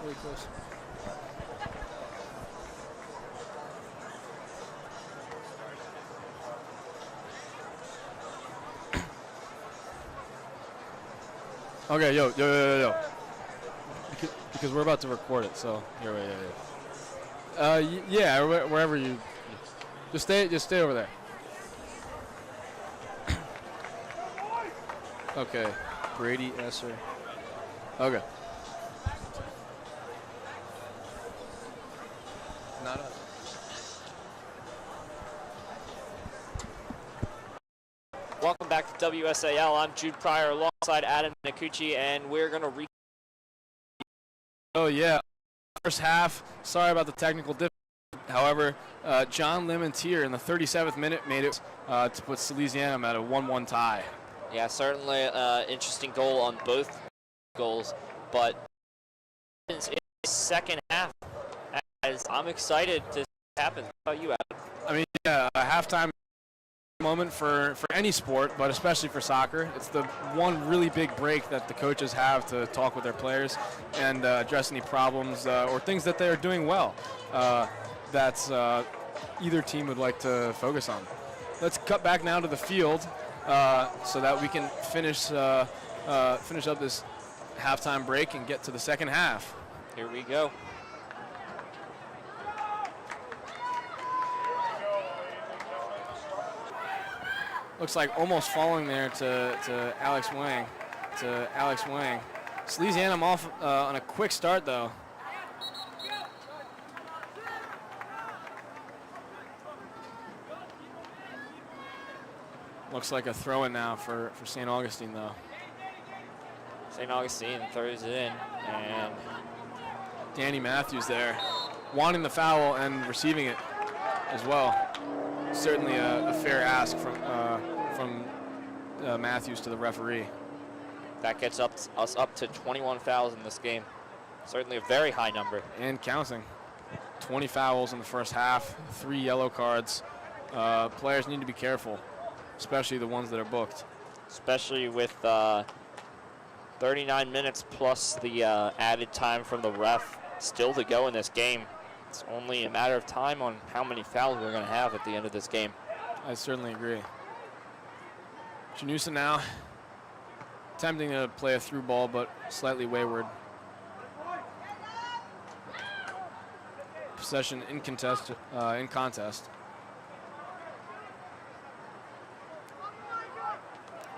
Really close. Okay, yo. Because we're about to record it, so here, yeah, wherever you, just stay over there. Okay, Brady Esser. Okay. Not us. Welcome back to WSAL. I'm Jude Pryor alongside Adam Nakuchi, and we're going to Oh, yeah. First half, sorry about the technical difficulty. However, John Lementier in the 37th minute made it to put Salesainum at a 1-1 tie. Yeah, certainly interesting goal on both goals, but in the second half, as I'm excited to see what happens. How about you, Adam? I mean, yeah, a halftime moment for any sport, but especially for soccer. It's the one really big break that the coaches have to talk with their players and address any problems or things that they are doing well that's either team would like to focus on. Let's cut back now to the field so that we can finish up this halftime break and get to the second half. Here we go. Looks like almost falling there to Alex Wang. Salesainum off on a quick start, though. Looks like a throw-in now for St. Augustine, though. St. Augustine throws it in, and Danny Matthews there, wanting the foul and receiving it as well. Certainly a fair ask from Matthews to the referee. That gets us up to 21 fouls in this game. Certainly a very high number. And counting. 20 fouls in the first half, 3 yellow cards. Players need to be careful, especially the ones that are booked. Especially with 39 minutes plus the added time from the ref still to go in this game. It's only a matter of time on how many fouls we're going to have at the end of this game. I certainly agree. Janusa now attempting to play a through ball, but slightly wayward. Possession in contest.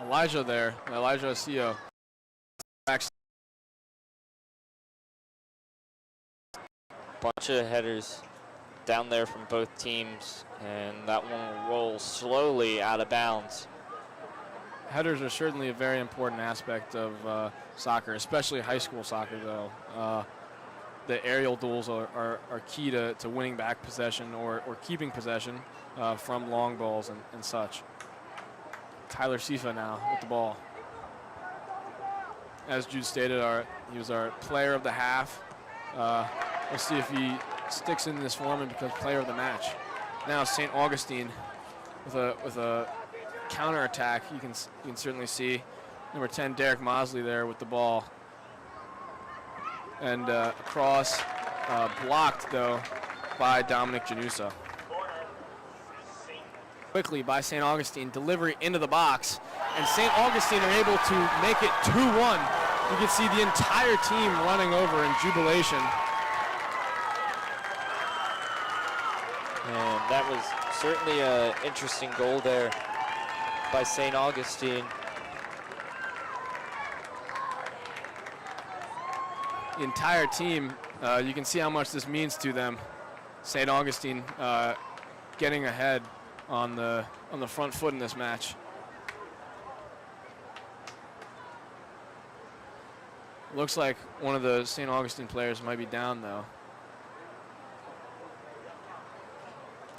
Elijah Ocio. Bunch of headers down there from both teams, and that one will roll slowly out of bounds. Headers are certainly a very important aspect of soccer, especially high school soccer, though. The aerial duels are key to winning back possession or keeping possession from long balls and such. Tyler Sifa now with the ball. As Jude stated, he was our player of the half. We'll see if he sticks in this form and becomes player of the match. Now St. Augustine with a counter-attack. You can certainly see number 10 Derek Mosley there with the ball. And across, blocked though by Dominic Janusa. Quickly by St. Augustine, delivery into the box, and St. Augustine are able to make it 2-1. You can see the entire team running over in jubilation. And that was certainly an interesting goal there by St. Augustine. The entire team, you can see how much this means to them. St. Augustine getting ahead on the front foot in this match. Looks like one of the St. Augustine players might be down, though.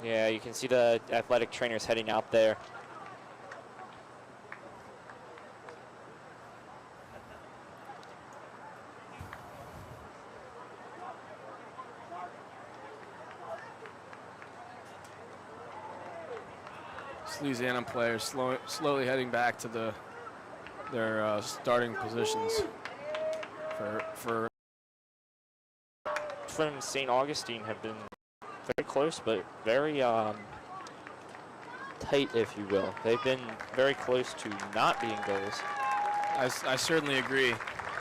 Yeah, you can see the athletic trainers heading out there. Salesainum players slowly heading back to their starting positions. for from St. Augustine have been very close, but very tight, if you will. They've been very close to not being goals. I certainly agree.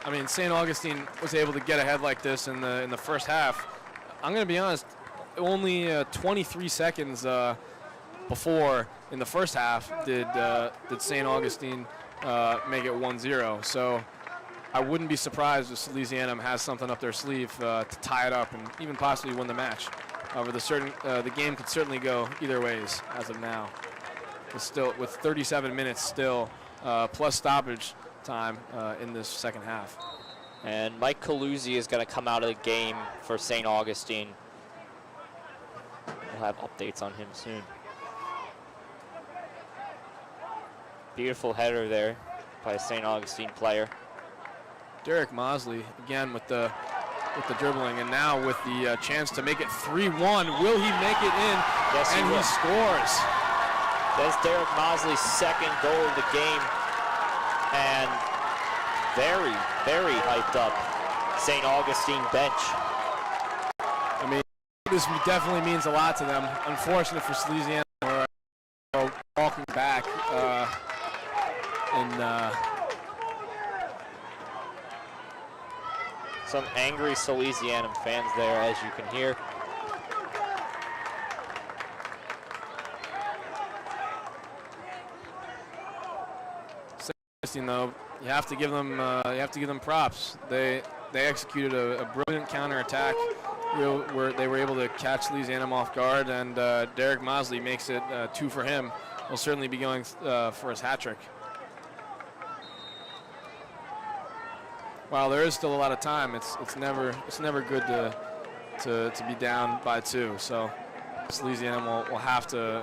I mean, St. Augustine was able to get ahead like this in the first half. I'm going to be honest, only 23 seconds before in the first half did St. Augustine make it 1-0. So I wouldn't be surprised if Salesainum has something up their sleeve to tie it up and even possibly win the match. However, the game could certainly go either ways as of now. With 37 minutes still plus stoppage time in this second half. And Mike Caluzzi is going to come out of the game for St. Augustine. We'll have updates on him soon. Beautiful header there by a St. Augustine player. Derek Mosley again with the dribbling, and now with the chance to make it 3-1. Will he make it in? Yes, and he scores. That's Derek Mosley's second goal of the game, and very, very hyped up St. Augustine bench. I mean, this definitely means a lot to them. Unfortunate for Salesainum, we're walking back some angry Salesainum fans there, as you can hear. Though you have to give them props. They executed a brilliant counterattack. They were able to catch Salesainum off guard, and Derek Mosley makes it 2 for him. He'll certainly be going for his hat trick. While there is still a lot of time, it's never good to be down by 2. So Salesainum will have to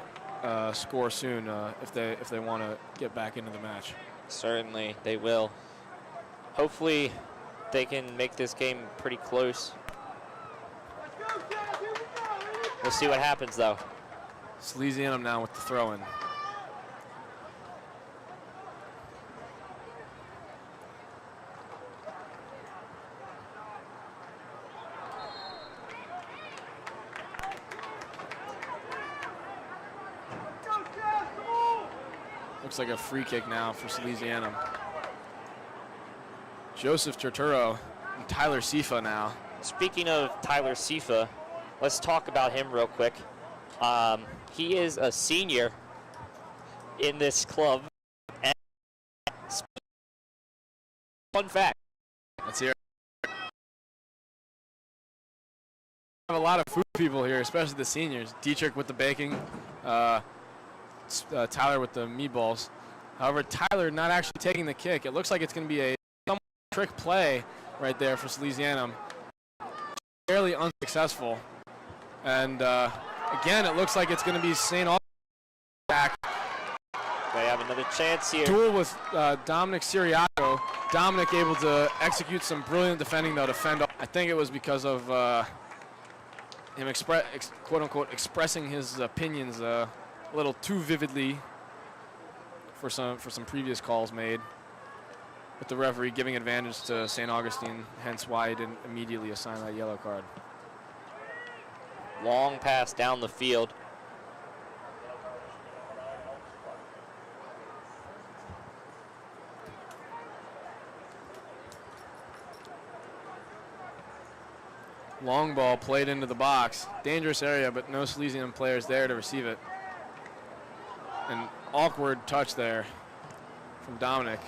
score soon if they want to get back into the match. Certainly, they will. Hopefully, they can make this game pretty close. We'll see what happens, though. Salesainum now with the throw-in. Looks like a free kick now for Salesainum. Joseph Turturro and Tyler Sifa now. Speaking of Tyler Sifa, let's talk about him real quick. He is a senior in this club. And fun fact. Let's hear it. We have a lot of food people here, especially the seniors. Dietrich with the baking. Tyler with the meatballs. However, Tyler not actually taking the kick. It looks like it's going to be a trick play right there for Salesainum. Fairly unsuccessful. And again, it looks like it's going to be St. Augustine back. They have another chance here. Duel with Dominic Siriaco. Dominic able to execute some brilliant defending, though. I think it was because of him quote-unquote expressing his opinions a little too vividly for some previous calls made, with the referee giving advantage to St. Augustine, hence why he didn't immediately assign that yellow card. Long pass down the field. Long ball played into the box. Dangerous area, but no Salesainum players there to receive it. An awkward touch there from Dominic.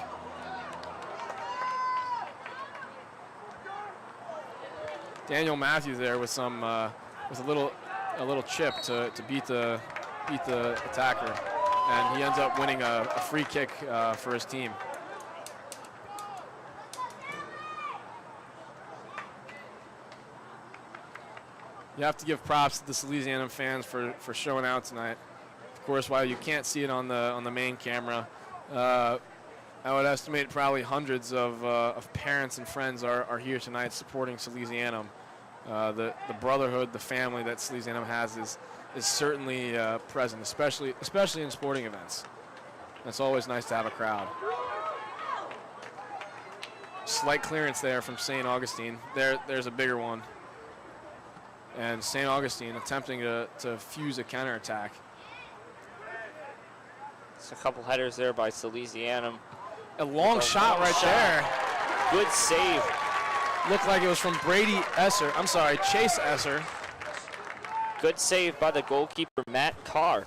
Daniel Matthews there with some with a little chip to beat the attacker, and he ends up winning a free kick for his team. You have to give props to the Salesainum fans for showing out tonight. Of course, while you can't see it on the main camera, I would estimate probably hundreds of parents and friends are here tonight supporting Salesainum. The brotherhood, the family that Salesainum has is certainly present, especially in sporting events. It's always nice to have a crowd. Slight clearance there from St. Augustine. There's a bigger one. And St. Augustine attempting to fuse a counterattack. It's a couple headers there by Salesainum. A long shot right there. Good save. Looked like it was from Chase Esser. Good save by the goalkeeper, Matt Carr.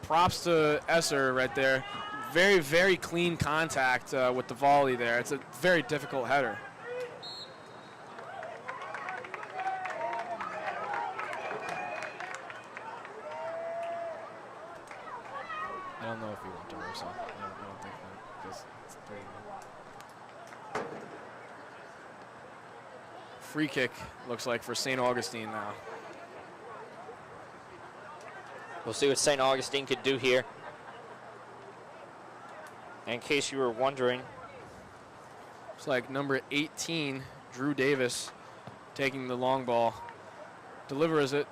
Props to Esser right there. Very, very clean contact with the volley there. It's a very difficult header. I don't know if he went to Rosa. I don't think that, because it's 3-1. Free kick looks like for St. Augustine now. We'll see what St. Augustine could do here. In case you were wondering. It's like number 18, Drew Davis, taking the long ball. Delivers it.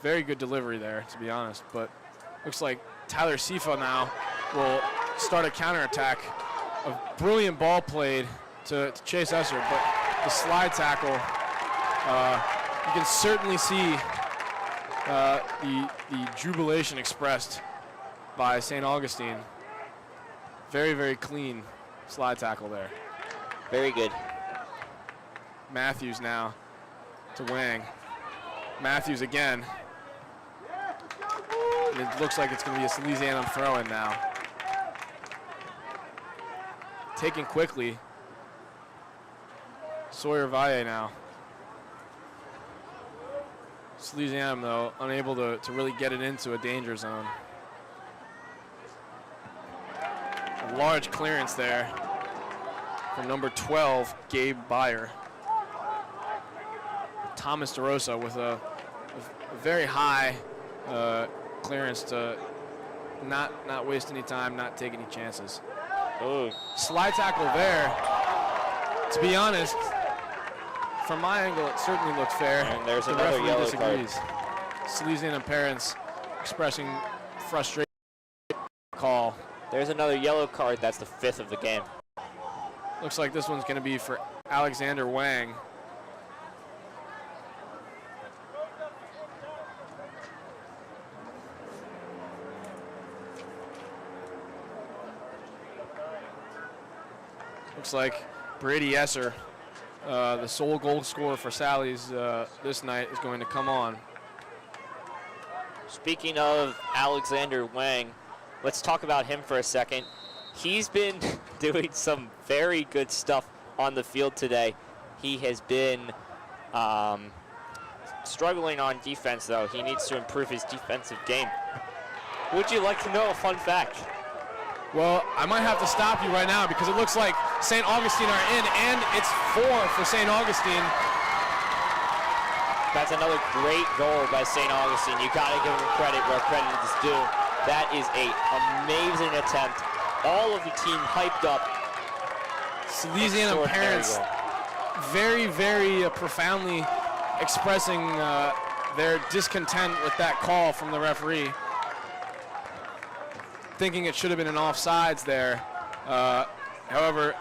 Very good delivery there, to be honest. But looks like Tyler Sifa now will start a counterattack. A brilliant ball played to Chase Esser, but the slide tackle, you can certainly see the jubilation expressed by St. Augustine. Very, very clean slide tackle there. Very good. Matthews now to Wang. Matthews again. And it looks like it's going to be a Salesainum throw-in now. Taken quickly. Sawyer Valle now. Salesainum, though, unable to really get it into a danger zone. A large clearance there from number 12, Gabe Beyer. Thomas DeRosa with a very high clearance to not waste any time, not take any chances. Ooh. Slide tackle there. To be honest, from my angle, it certainly looked fair. And there's the another referee yellow disagrees. card. Salesainum parents expressing frustration. Call. There's another yellow card. That's the 5th of the game. Looks like this one's going to be for Alexander Wang. Looks like Brady Esser, the sole goal scorer for Sally's this night, is going to come on. Speaking of Alexander Wang, let's talk about him for a second. He's been doing some very good stuff on the field today. He has been struggling on defense, though. He needs to improve his defensive game. Would you like to know a fun fact? Well, I might have to stop you right now because it looks like St. Augustine are in, and it's 4 for St. Augustine. That's another great goal by St. Augustine. You got to give them credit where credit is due. That is an amazing attempt. All of the team hyped up. Salesainum parents very, very profoundly expressing their discontent with that call from the referee. Thinking it should have been an offsides there. However,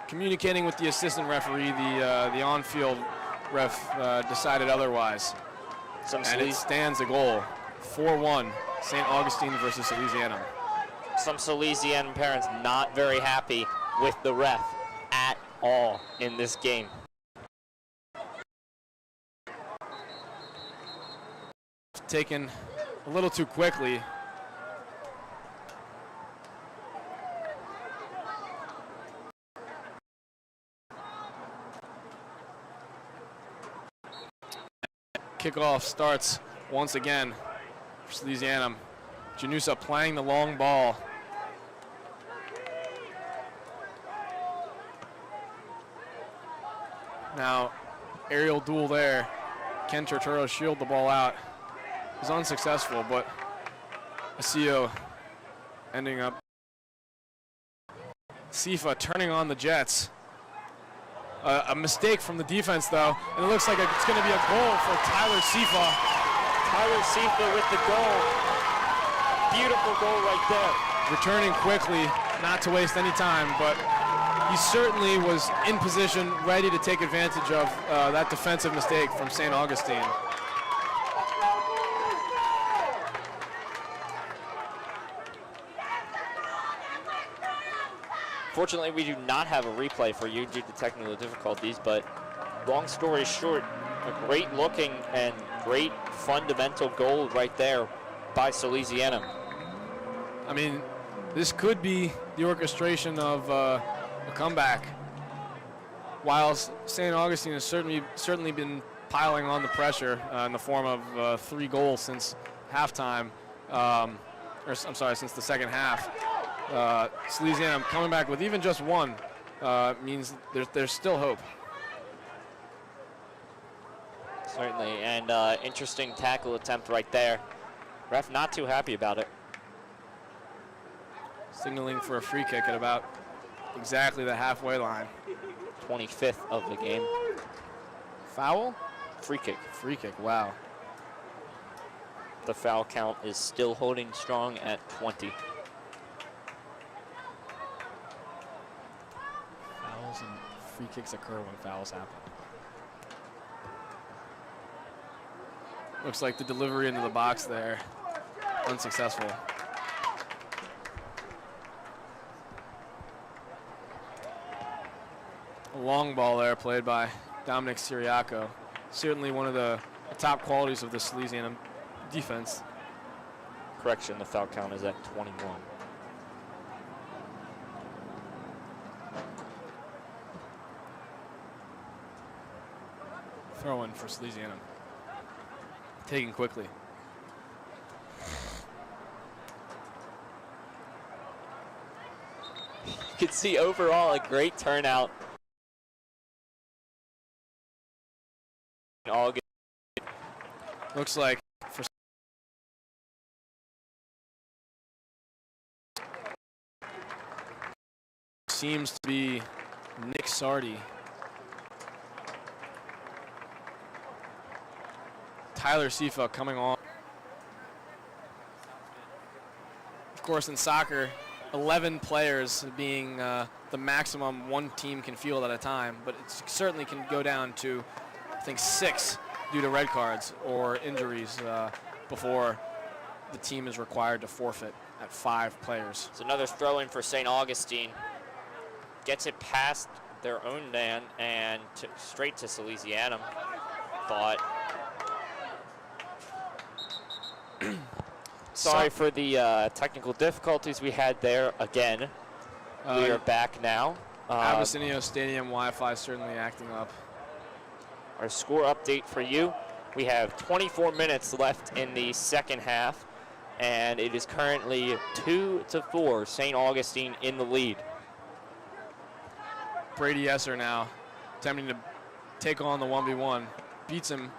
communicating with the assistant referee, the on-field ref decided otherwise. And it stands a goal, 4-1, St. Augustine versus Salesainum. Some Salesian parents not very happy with the ref at all in this game. Taken a little too quickly. Kickoff starts once again for Salesainum. Janusa playing the long ball. Now, aerial duel there. Ken Turturro shield the ball out. He's unsuccessful, but Asillo ending up. Sifa turning on the Jets. A mistake from the defense, though, and it looks like it's going to be a goal for Tyler Sifa. Tyler Sifa with the goal. Beautiful goal right there. Returning quickly, not to waste any time, but he certainly was in position, ready to take advantage of that defensive mistake from St. Augustine. Fortunately, we do not have a replay for you due to technical difficulties, but long story short, a great looking and great fundamental goal right there by Salesainum. I mean, this could be the orchestration of a comeback. While St. Augustine has certainly been piling on the pressure in the form of 3 goals since halftime, since the second half. Salesainum coming back with even just 1 means there's still hope. Certainly, and interesting tackle attempt right there. Ref not too happy about it. Signaling for a free kick at about exactly the halfway line. 25th of the game. Foul? Free kick. Free kick, wow. The foul count is still holding strong at 20. Fouls and free kicks occur when fouls happen. Looks like the delivery into the box there, unsuccessful. A long ball there played by Dominic Siriaco. Certainly one of the top qualities of the Salesainum defense. Correction, the foul count is at 21. Throw in for Salesainum. Taken quickly. You can see overall a great turnout. August. Looks like for seems to be Nick Sardi. Tyler Sifa coming on. Of course, in soccer, 11 players being the maximum one team can field at a time, but it certainly can go down to, I think, 6 due to red cards or injuries before the team is required to forfeit at 5 players. It's another throw-in for St. Augustine. Gets it past their own man and straight to Salesainum. Thought. Sorry for the technical difficulties we had there again. We are back now. Abyssinia Stadium Wi-Fi certainly acting up. Our score update for you. We have 24 minutes left in the second half, and it is currently 2-4, St. Augustine in the lead. Brady Esser now attempting to take on the 1v1. Beats him.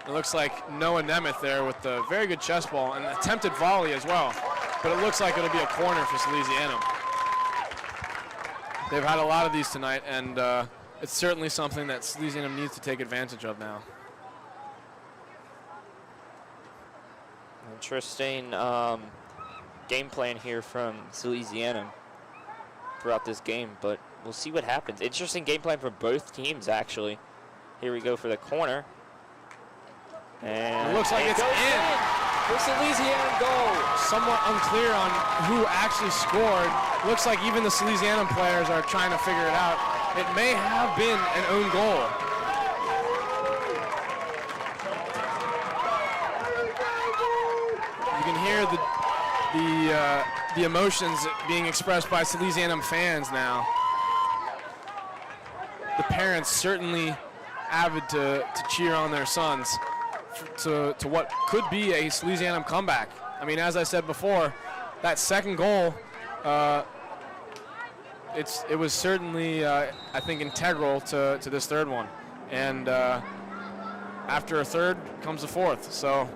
It looks like Noah Nemeth there with the very good chest ball and an attempted volley as well. But it looks like it'll be a corner for Salesainum. They've had a lot of these tonight, and it's certainly something that Salesainum needs to take advantage of now. Interesting game plan here from Salesainum throughout this game, but we'll see what happens. Interesting game plan for both teams, actually. Here we go for the corner. And it looks like it's in. For Salesainum goal. Somewhat unclear on who actually scored. Looks like even the Salesainum players are trying to figure it out. It may have been an own goal. You can hear the emotions being expressed by Salesainum fans now. The parents certainly avid to cheer on their sons to what could be a Salesainum comeback. I mean, as I said before, that second goal, it was certainly, I think, integral to this third one. And after a third comes a fourth. So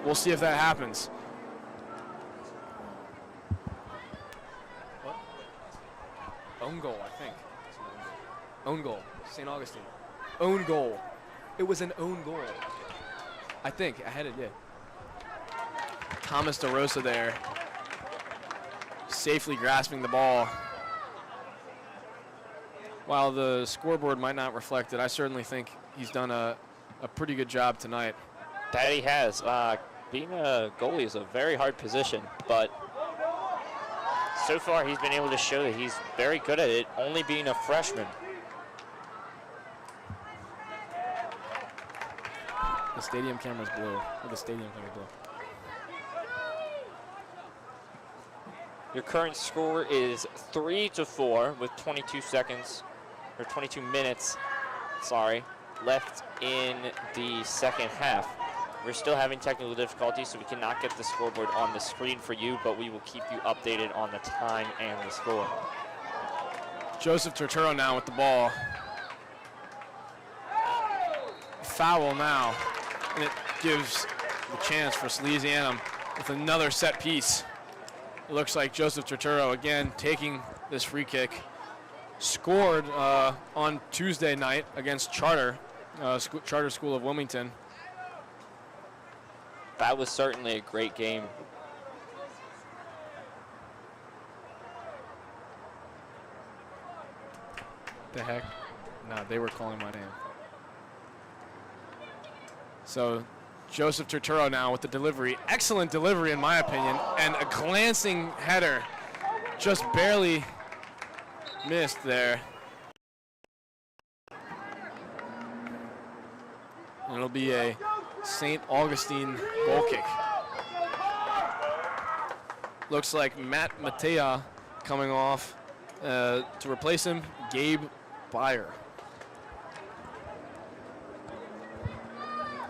we'll see if that happens. What? Own goal, I think. Own goal, St. Augustine. Own goal. It was an own goal. I think, I had it, yeah. Thomas DeRosa there, safely grasping the ball. while the scoreboard might not reflect it, I certainly think he's done a pretty good job tonight. That he has. Being a goalie is a very hard position, but so far he's been able to show that he's very good at it, only being a freshman. The stadium camera's blue. Or the stadium camera's blue. Your current score is 3-4 with 22 seconds, or 22 minutes, sorry, left in the second half. We're still having technical difficulties, so we cannot get the scoreboard on the screen for you, but we will keep you updated on the time and the score. Joseph Turturro now with the ball. Foul now, and it gives the chance for Salesainum with another set piece. It looks like Joseph Turturro again taking this free kick. Scored on Tuesday night against Charter School of Wilmington. That was certainly a great game. The heck? No, they were calling my name. So Joseph Turturro now with the delivery. Excellent delivery in my opinion, and a glancing header. Just barely missed there. And it'll be a St. Augustine goal kick. Looks like Matt Matea coming off to replace him, Gabe Byer.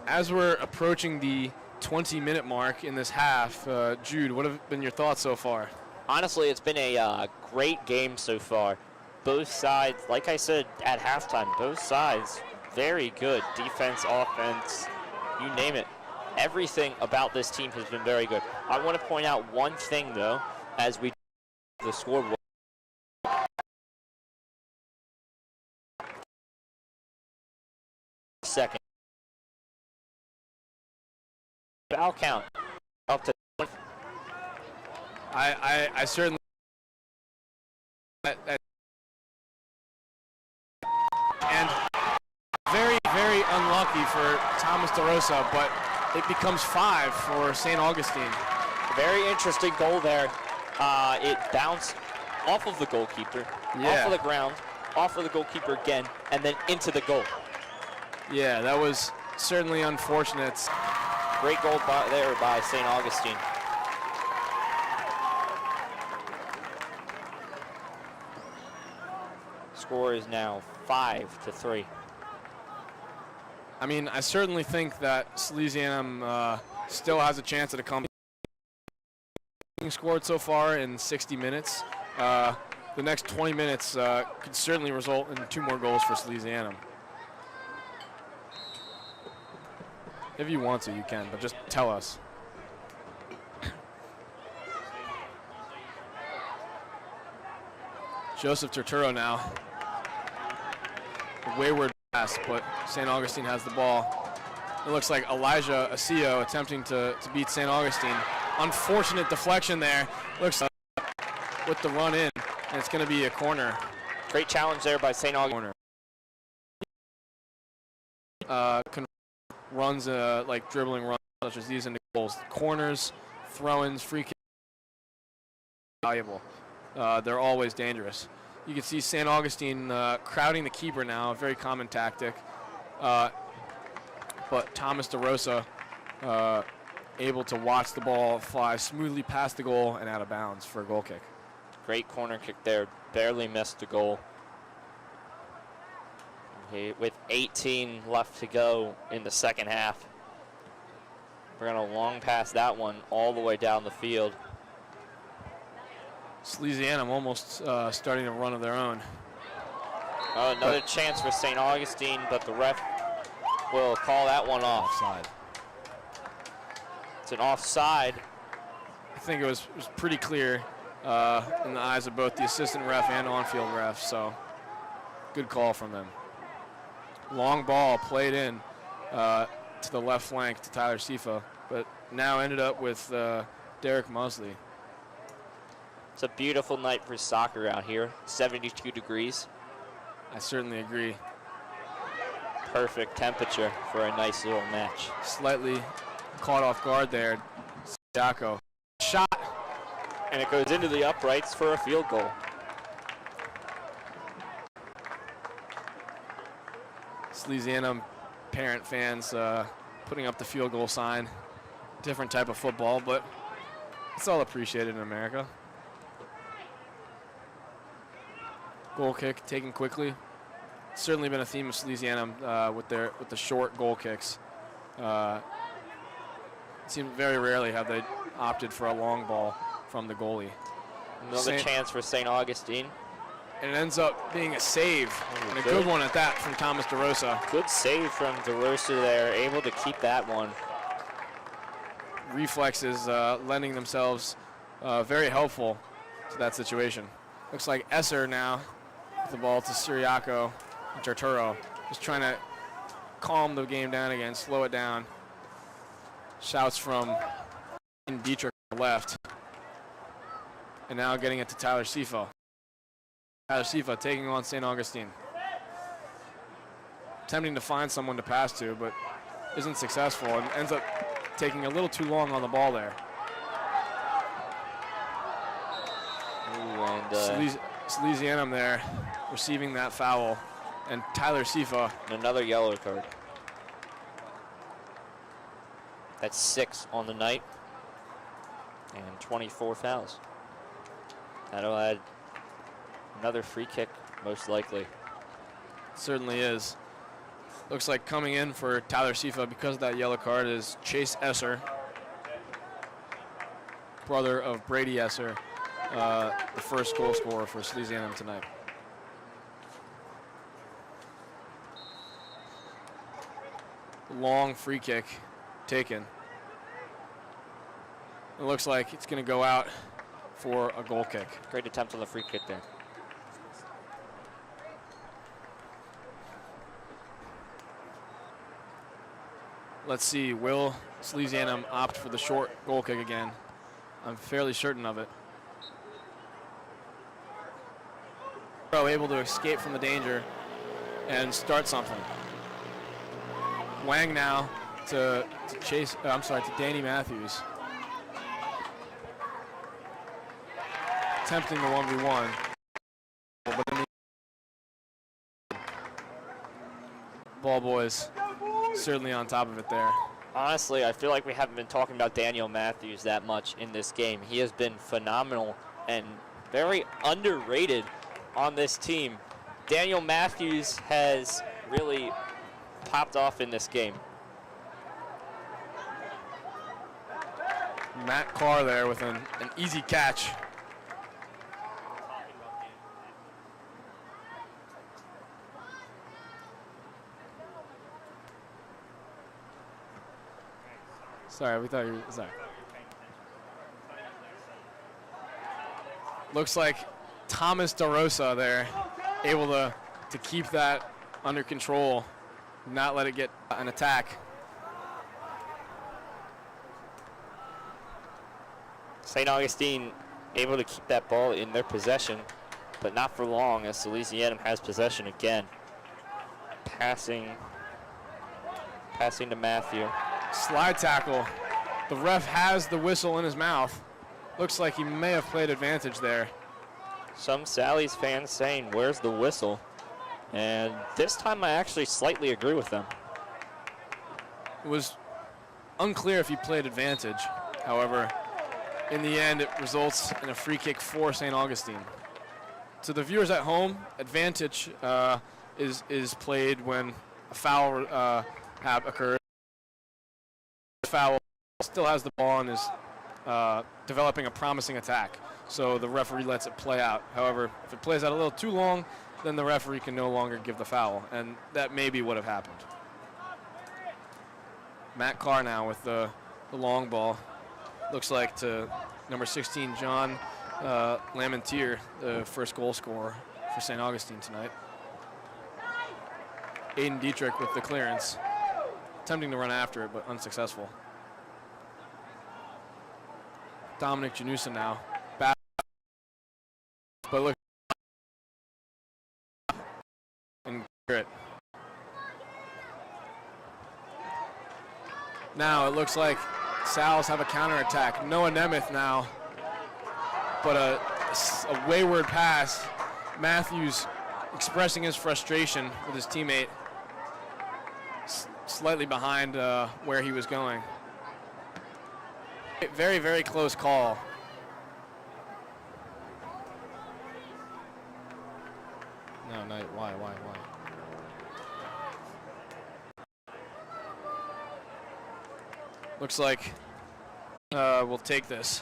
As we're approaching the 20-minute mark in this half, Jude, what have been your thoughts so far? Honestly, it's been a great game so far. Both sides, like I said at halftime, both sides very good. Defense, offense, you name it. Everything about this team has been very good. I want to point out one thing, though, as we the scoreboard. Second. Foul count up to. I certainly. And very, very unlucky for Thomas DeRosa, but it becomes 5 for St. Augustine. Very interesting goal there. It bounced off of the goalkeeper, off of the ground, off of the goalkeeper again, and then into the goal. Yeah, that was certainly unfortunate. Great goal there by St. Augustine. Score is now 5-3. I mean, I certainly think that Salesainum still has a chance at a comeback. Scored so far in 60 minutes. The next 20 minutes could certainly result in 2 more goals for Salesainum. If you want to, you can, but just tell us. Joseph Turturro now. A wayward pass, but St. Augustine has the ball. It looks like Elijah Asio attempting to beat St. Augustine. Unfortunate deflection there. Looks with the run in, and it's going to be a corner. Great challenge there by St. Augustine. Runs like dribbling runs such as these into goals. Corners, throw-ins, free kicks, valuable. They're always dangerous. You can see St. Augustine crowding the keeper now, a very common tactic. But Thomas DeRosa able to watch the ball fly smoothly past the goal and out of bounds for a goal kick. Great corner kick there, barely missed the goal. With 18 left to go in the second half. We're going to long pass that one all the way down the field. Salesainum almost starting a run of their own. Another chance for St. Augustine, but the ref will call that one off. Offside. It's an offside. I think it was pretty clear in the eyes of both the assistant ref and on-field ref, so good call from them. Long ball played in to the left flank to Tyler Sifa, but now ended up with Derek Mosley. It's a beautiful night for soccer out here, 72 degrees. I certainly agree. Perfect temperature for a nice little match. Slightly caught off guard there, Jaco. Shot. And it goes into the uprights for a field goal. Salesainum parent fans putting up the field goal sign. Different type of football, but it's all appreciated in America. Goal kick taken quickly. Certainly been a theme of Salesainum with the short goal kicks. It seems very rarely have they opted for a long ball from the goalie. Another chance for St. Augustine. And it ends up being a save, and a good one at that from Thomas DeRosa. Good save from DeRosa there, able to keep that one. Reflexes lending themselves very helpful to that situation. Looks like Esser now with the ball to Siriaco and Turturro. Just trying to calm the game down again, slow it down. Shouts from Dietrich on the left. And now getting it to Tyler Sifa. Tyler Sifa taking on St. Augustine. Attempting to find someone to pass to, but isn't successful and ends up taking a little too long on the ball there. Ooh, and Salesainum there receiving that foul, and Tyler Sifa. Another yellow card. That's 6 on the night and 24 fouls. That'll add another free kick, most likely. Certainly is. Looks like coming in for Tyler Sifa because of that yellow card is Chase Esser, brother of Brady Esser, the first goal scorer for Salesainum tonight. Long free kick taken. It looks like it's going to go out for a goal kick. Great attempt on the free kick there. Let's see, will Salesainum opt for the short goal kick again? I'm fairly certain of it. Able to escape from the danger and start something. Wang now to Danny Matthews. Attempting the 1v1. But in the ball boys certainly on top of it there. Honestly, I feel like we haven't been talking about Daniel Matthews that much in this game. He has been phenomenal and very underrated on this team. Daniel Matthews has really popped off in this game. Matt Carr there with an easy catch. Sorry, we thought you were, sorry. Looks like Thomas DeRosa there, able to keep that under control, not let it get an attack. St. Augustine able to keep that ball in their possession, but not for long as Salesainum has possession again. Passing to Matthew. Slide tackle. The ref has the whistle in his mouth. Looks like he may have played advantage there. Some Sally's fans saying, where's the whistle? And this time I actually slightly agree with them. It was unclear if he played advantage. However, in the end, it results in a free kick for St. Augustine. To the viewers at home, advantage is played when a foul occurs. Foul still has the ball and is developing a promising attack. So the referee lets it play out. However, if it plays out a little too long, then the referee can no longer give the foul, and that maybe would have happened. Matt Carr now with the long ball. Looks like to number 16, John Lamentier, the first goal scorer for St. Augustine tonight. Aiden Dietrich with the clearance. Attempting to run after it, but unsuccessful. Dominic Janusa now. Back. But look. it. Now it looks like Sal's have a counterattack. Noah Nemeth now, but a wayward pass. Matthews expressing his frustration with his teammate, slightly behind where he was going. Very, very close call. No, why? Looks like we'll take this.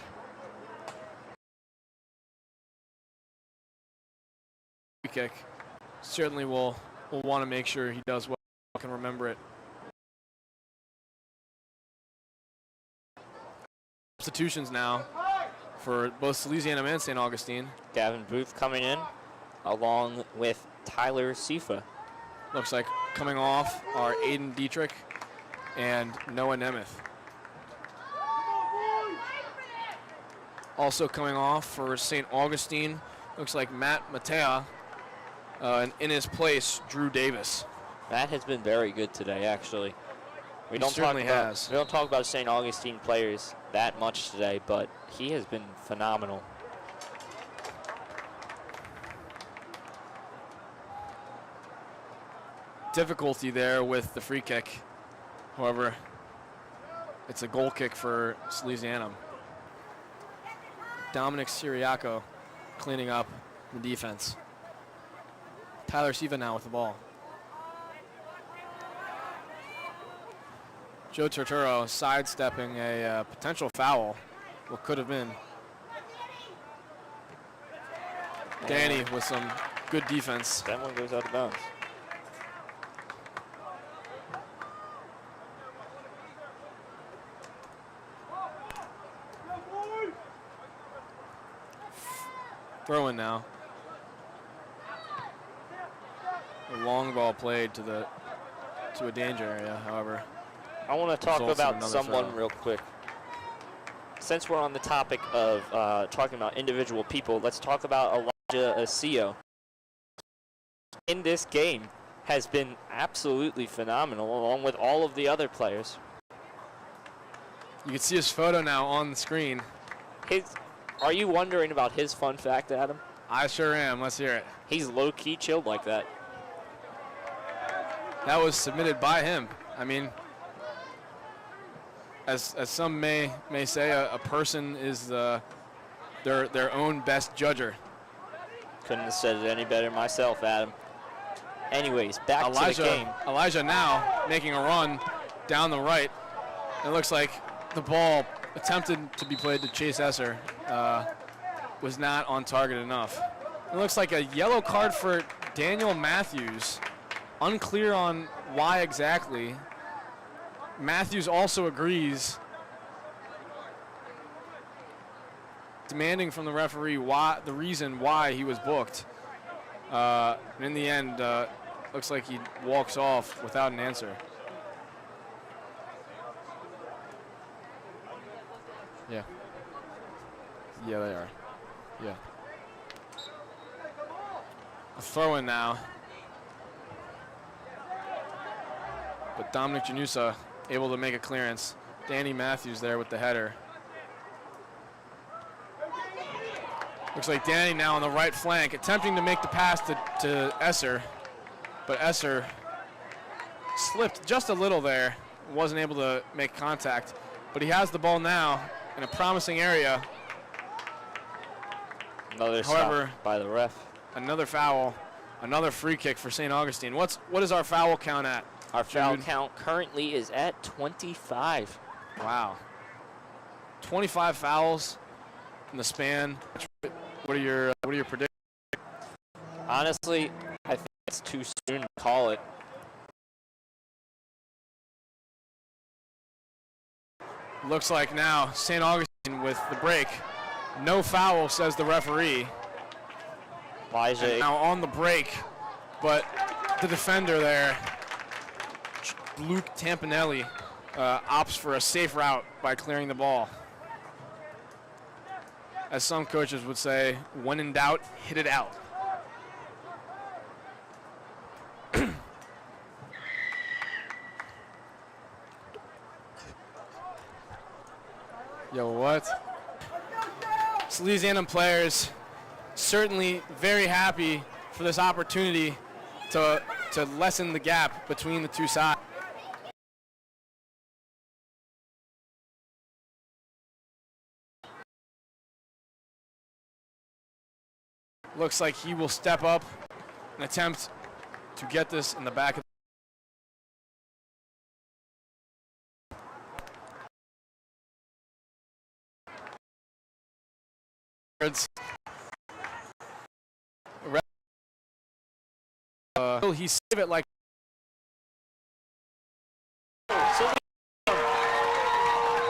Free kick. Certainly we'll want to make sure he does well. I can remember it. Substitutions now for both Salesainum and St. Augustine. Gavin Booth coming in along with Tyler Sifa. Looks like coming off are Aiden Dietrich and Noah Nemeth. Also coming off for St. Augustine, looks like Matt Matea, and in his place, Drew Davis. Matt has been very good today, actually. We don't talk about St. Augustine players that much today, but he has been phenomenal. Difficulty there with the free kick. However, it's a goal kick for Salesainum. Dominic Siriaco cleaning up the defense. Tyler Siva now with the ball. Joe Torturo sidestepping a potential foul, what could have been. Danny with some good defense. That one goes out of bounds. Throw in now. A long ball played to a danger area, however. I want to talk about someone real quick. Since we're on the topic of talking about individual people, let's talk about Elijah Asio. In this game, has been absolutely phenomenal, along with all of the other players. You can see his photo now on the screen. Are you wondering about his fun fact, Adam? I sure am. Let's hear it. He's low-key chilled like that. That was submitted by him. I mean, as some may say, a person is their own best judger. Couldn't have said it any better myself, Adam. Anyways, back to the game. Elijah now making a run down the right. It looks like the ball attempted to be played to Chase Esser was not on target enough. It looks like a yellow card for Daniel Matthews. Unclear on why exactly. Matthews also agrees, demanding from the referee the reason why he was booked. And in the end, looks like he walks off without an answer. Yeah. Yeah, they are. Yeah. A throw in now. But Dominic Janusa able to make a clearance. Danny Matthews there with the header. Looks like Danny now on the right flank, attempting to make the pass to Esser. But Esser slipped just a little there. Wasn't able to make contact. But he has the ball now in a promising area. Another stop by the ref. Another foul, another free kick for St. Augustine. What is our foul count at? Our foul count currently is at 25. Wow. 25 fouls in the span. What are your predictions? Honestly, I think it's too soon to call it. Looks like now St. Augustine with the break. No foul, says the referee. Elijah now on the break, but the defender there, Luke Tampanelli, opts for a safe route by clearing the ball. As some coaches would say, when in doubt, hit it out. Yo, what? Salesainum players certainly very happy for this opportunity to lessen the gap between the two sides. Looks like he will step up and attempt to get this in the back of he save it like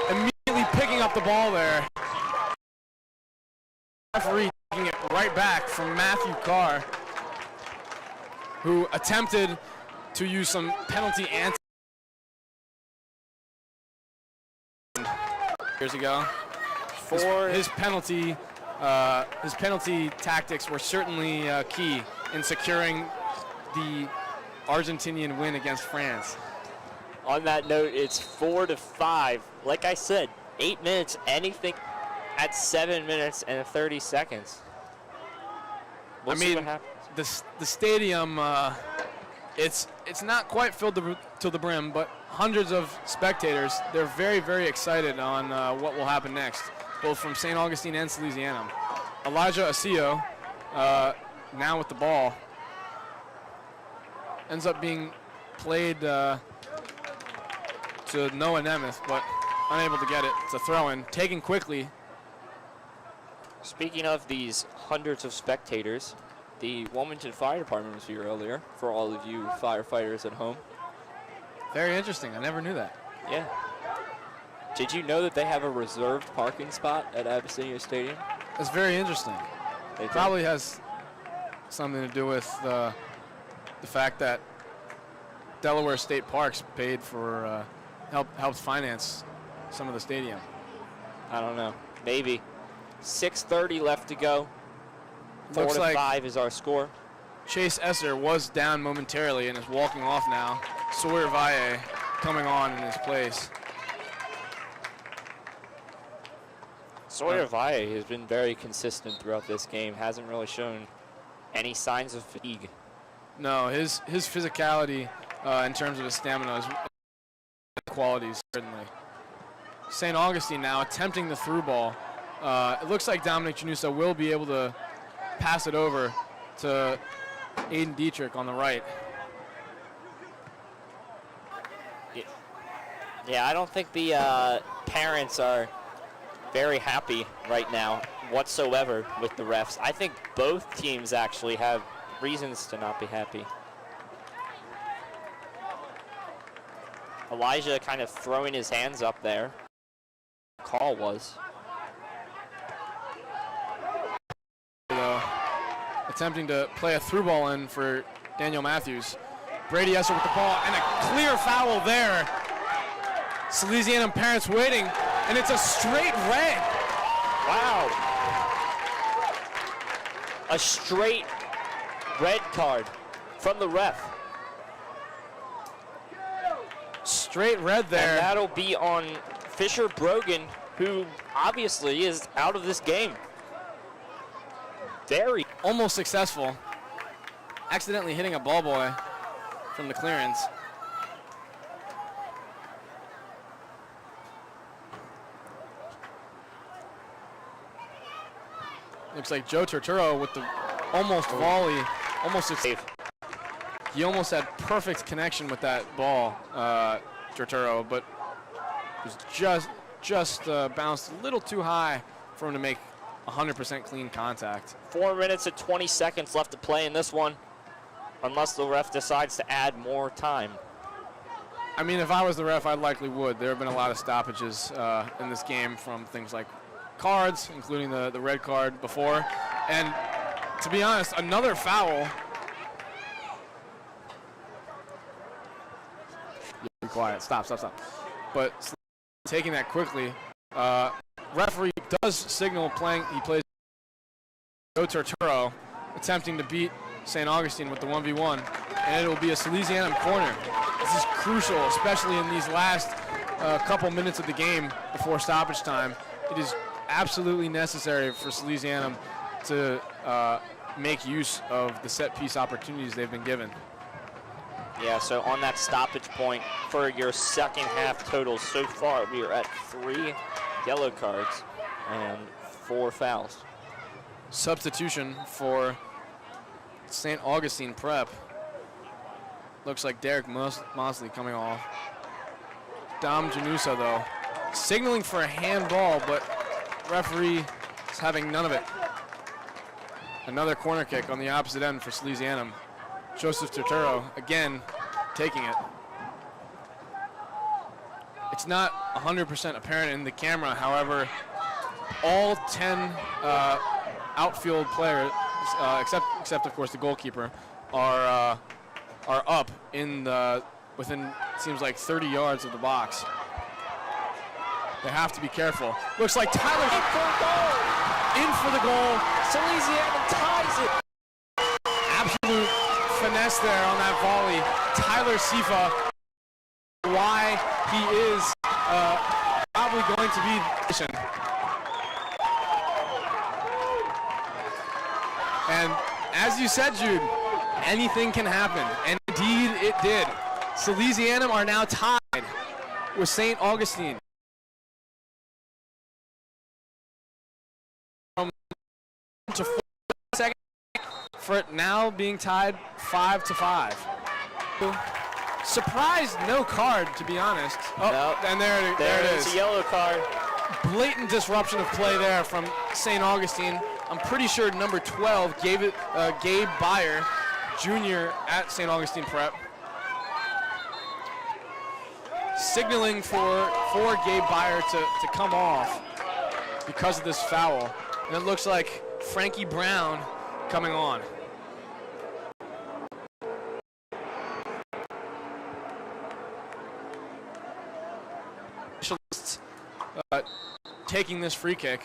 immediately picking up the ball there. Referee taking it right back from Matthew Carr, who attempted to use some penalty years ago. His penalty tactics were certainly key in securing the Argentinian win against France. On that note, it's 4-5. Like I said, 8 minutes, anything at 7 minutes and 30 seconds. We'll see what happens. The stadium, it's not quite filled to the brim, but hundreds of spectators. They're very, very excited on what will happen next, both from St. Augustine and Salesainum. Elijah Asillo, now with the ball, ends up being played to Noah Nemeth, but unable to get it. It's a throw-in, taken quickly. Speaking of these hundreds of spectators, the Wilmington Fire Department was here earlier for all of you firefighters at home. Very interesting. I never knew that. Yeah. Did you know that they have a reserved parking spot at Abyssinia Stadium? That's very interesting. It probably has something to do with the fact that Delaware State Parks paid for helped finance some of the stadium. I don't know. Maybe. 6:30 left to go. 4-5 is our score. Chase Esser was down momentarily and is walking off now. Sawyer Valle coming on in his place. Sawyer Valle has been very consistent throughout this game. Hasn't really shown any signs of fatigue. No, his physicality in terms of his stamina is qualities, certainly. St. Augustine now attempting the through ball. It looks like Dominic Janusa will be able to pass it over to Aiden Dietrich on the right. Yeah, I don't think the parents are very happy right now whatsoever with the refs. I think both teams actually have reasons to not be happy. Elijah kind of throwing his hands up there. Call was. Attempting to play a through ball in for Daniel Matthews. Brady Esser with the ball and a clear foul there. Salesainum parents waiting, and it's a straight red. Wow. A straight red card from the ref. Straight red there. And that'll be on Fisher Brogan, who obviously is out of this game. Very. Almost successful. Accidentally hitting a ball boy from the clearance. Looks like Joe Turturro with the almost volley, almost safe. He almost had perfect connection with that ball, Turturro, but it was just bounced a little too high for him to make 100% clean contact. 4 minutes and 20 seconds left to play in this one, unless the ref decides to add more time. I mean, if I was the ref, I likely would. There have been a lot of stoppages in this game from things like cards, including the red card before. And to be honest, another foul. Be quiet. Stop. But taking that quickly. Referee does signal playing. He plays Joe Turturro, attempting to beat St. Augustine with the 1v1, and it will be a Salesainum corner. This is crucial, especially in these last couple minutes of the game before stoppage time. it is absolutely necessary for Salesainum to make use of the set piece opportunities they've been given. Yeah, so on that stoppage point for your second half total so far, we are at 3 yellow cards and 4 fouls. Substitution for St. Augustine Prep. Looks like Derek Mosley coming off. Dom Janusa, though, signaling for a handball, but referee is having none of it. Another corner kick on the opposite end for Salesainum. Joseph Turturro, again, taking it. It's not 100% apparent in the camera, however, all 10 outfield players, except of course the goalkeeper, are up in within, seems like 30 yards of the box. They have to be careful. Looks like Tyler's in for the goal. Salesainum ties it. Absolute finesse there on that volley. Tyler Sifa, why he is probably going to be. And as you said, Jude, anything can happen, and indeed it did. Salesainum are now tied with St. Augustine. From to 4 seconds for it now being tied 5-5. Surprised no card, to be honest. Oh, no. And there it is. A yellow card. Blatant disruption of play there from St. Augustine. I'm pretty sure number 12 gave it Gabe Byer, Jr. at St. Augustine Prep. Signaling for Gabe Byer to come off because of this foul. And it looks like Frankie Brown coming on. Taking this free kick.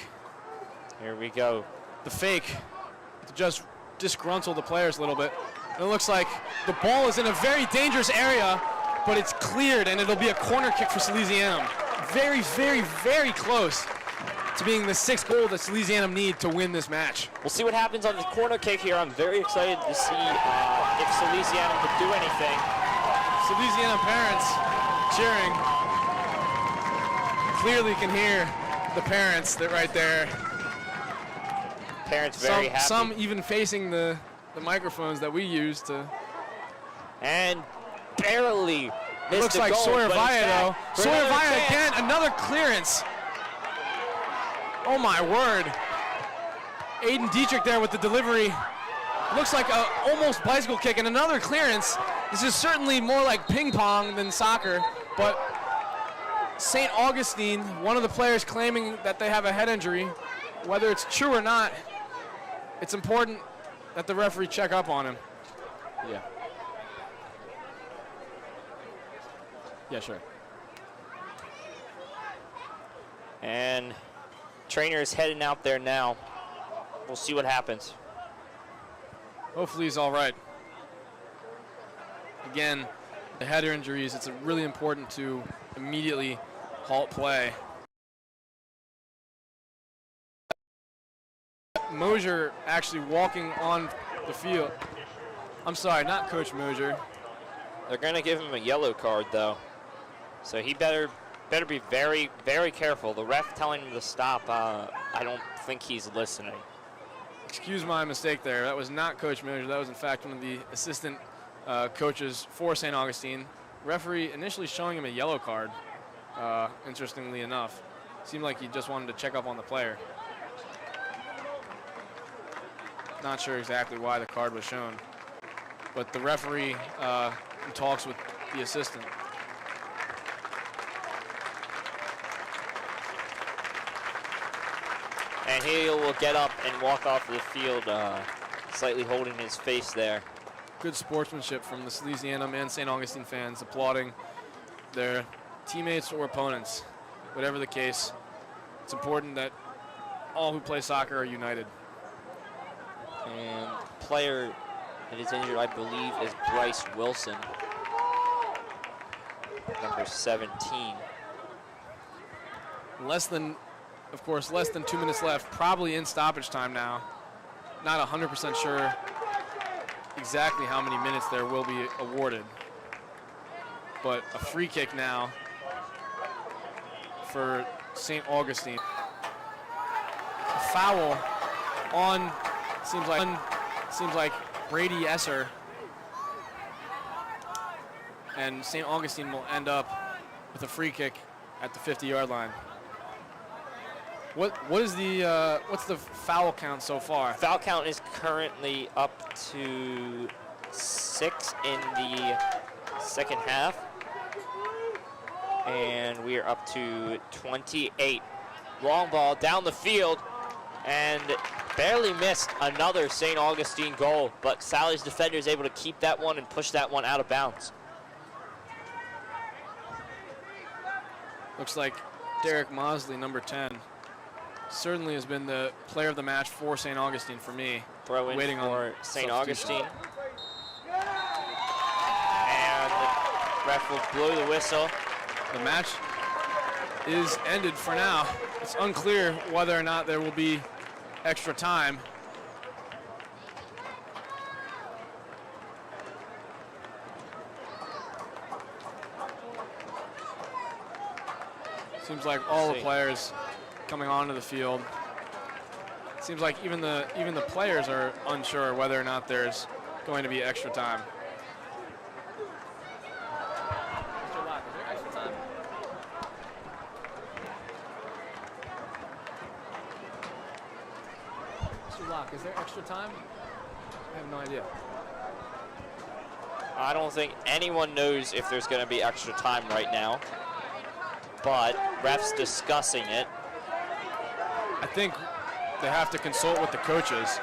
Here we go. The fake to just disgruntle the players a little bit. And it looks like the ball is in a very dangerous area, but it's cleared, and it'll be a corner kick for Salesainum. Very, very, very close to being the 6th goal that Salesainum need to win this match. We'll see what happens on the corner kick here. I'm very excited to see if Salesainum could do anything. Salesainum parents cheering. Clearly can hear the parents that right there. Parents very happy. Some even facing the microphones that we use to. And barely missed looks the like goal, Sawyer Vaya, though. Sawyer Vaya again, another clearance. Oh my word. Aiden Dietrich there with the delivery. Looks like a almost bicycle kick and another clearance. This is certainly more like ping pong than soccer, but St. Augustine, one of the players claiming that they have a head injury. Whether it's true or not, it's important that the referee check up on him. Yeah. Yeah, sure. And trainer is heading out there now. We'll see what happens. Hopefully he's all right. Again, the header injuries, it's really important to immediately halt play. Mosier actually walking on the field. I'm sorry, not Coach Mosier. They're going to give him a yellow card, though. So he better be very, very careful. The ref telling him to stop, I don't think he's listening. Excuse my mistake there. That was not Coach Mosier. That was, in fact, one of the assistant coaches for St. Augustine. Referee initially showing him a yellow card, interestingly enough. Seemed like he just wanted to check up on the player. Not sure exactly why the card was shown. But the referee talks with the assistant. And he will get up and walk off the field, slightly holding his face there. Good sportsmanship from the Salesainum and St. Augustine fans, applauding their teammates or opponents. Whatever the case, it's important that all who play soccer are united. And the player that is injured, I believe, is Bryce Wilson, number 17. Less than of course, less than 2 minutes left, probably in stoppage time now. Not 100% sure exactly how many minutes there will be awarded. But a free kick now for St. Augustine. A foul on, seems like Brady Esser. And St. Augustine will end up with a free kick at the 50-yard line. What's the foul count so far? Foul count is currently up to 6 in the second half, and we are up to 28. Long ball down the field, and barely missed another St. Augustine goal, but Sally's defender is able to keep that one and push that one out of bounds. Looks like Derek Mosley, number 10, certainly has been the player of the match for St. Augustine for me. Throw in waiting for on St. Augustine. And the ref will blow the whistle. The match is ended for now. It's unclear whether or not there will be extra time. Seems like all the players coming onto the field. Seems like even the players are unsure whether or not there's going to be extra time. Mr. Locke, is there extra time? Mr. Locke, is there extra time? I have no idea. I don't think anyone knows if there's going to be extra time right now, but refs discussing it. I think they have to consult with the coaches.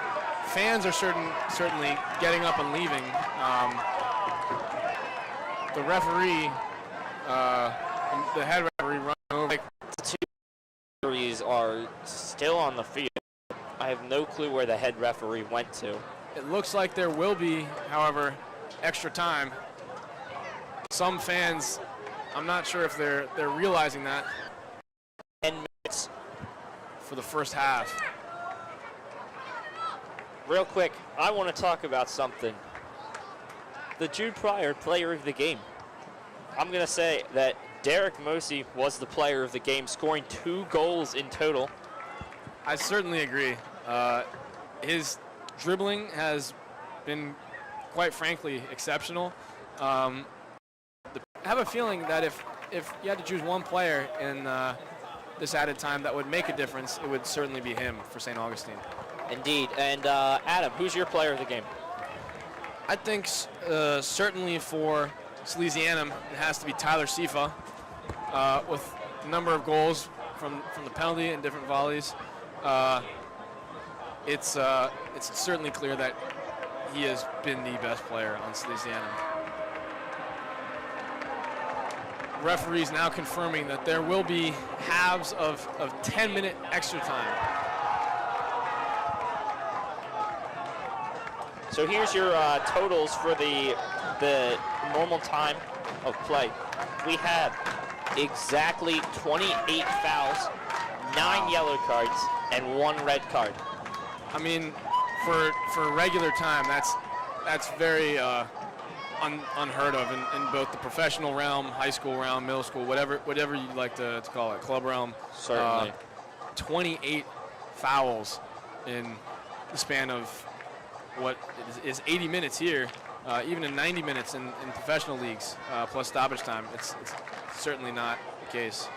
Fans are certainly getting up and leaving. The referee, the head referee, running over. The two referees are still on the field. I have no clue where the head referee went to. It looks like there will be, however, extra time. Some fans, I'm not sure if they're realizing that. 10 minutes. For the first half. Real quick, I want to talk about something. The Jude Pryor player of the game. I'm going to say that Derek Mosey was the player of the game, scoring 2 goals in total. I certainly agree. His dribbling has been, quite frankly, exceptional. I have a feeling that if you had to choose one player in this added time that would make a difference, it would certainly be him for St. Augustine. Indeed. And Adam, who's your player of the game? I think certainly for Salesainum, it has to be Tyler Sifa, with a number of goals from the penalty and different volleys. It's certainly clear that he has been the best player on Salesainum. Referees now confirming that there will be halves of 10-minute extra time. So here's your totals for the normal time of play. We have exactly 28 fouls, 9 yellow cards, and 1 red card. I mean, for regular time, that's very unheard of in both the professional realm, high school realm, middle school, whatever you'd like to call it, club realm. Certainly. 28 fouls in the span of what is 80 minutes here, even in 90 minutes in professional leagues, plus stoppage time. It's certainly not the case.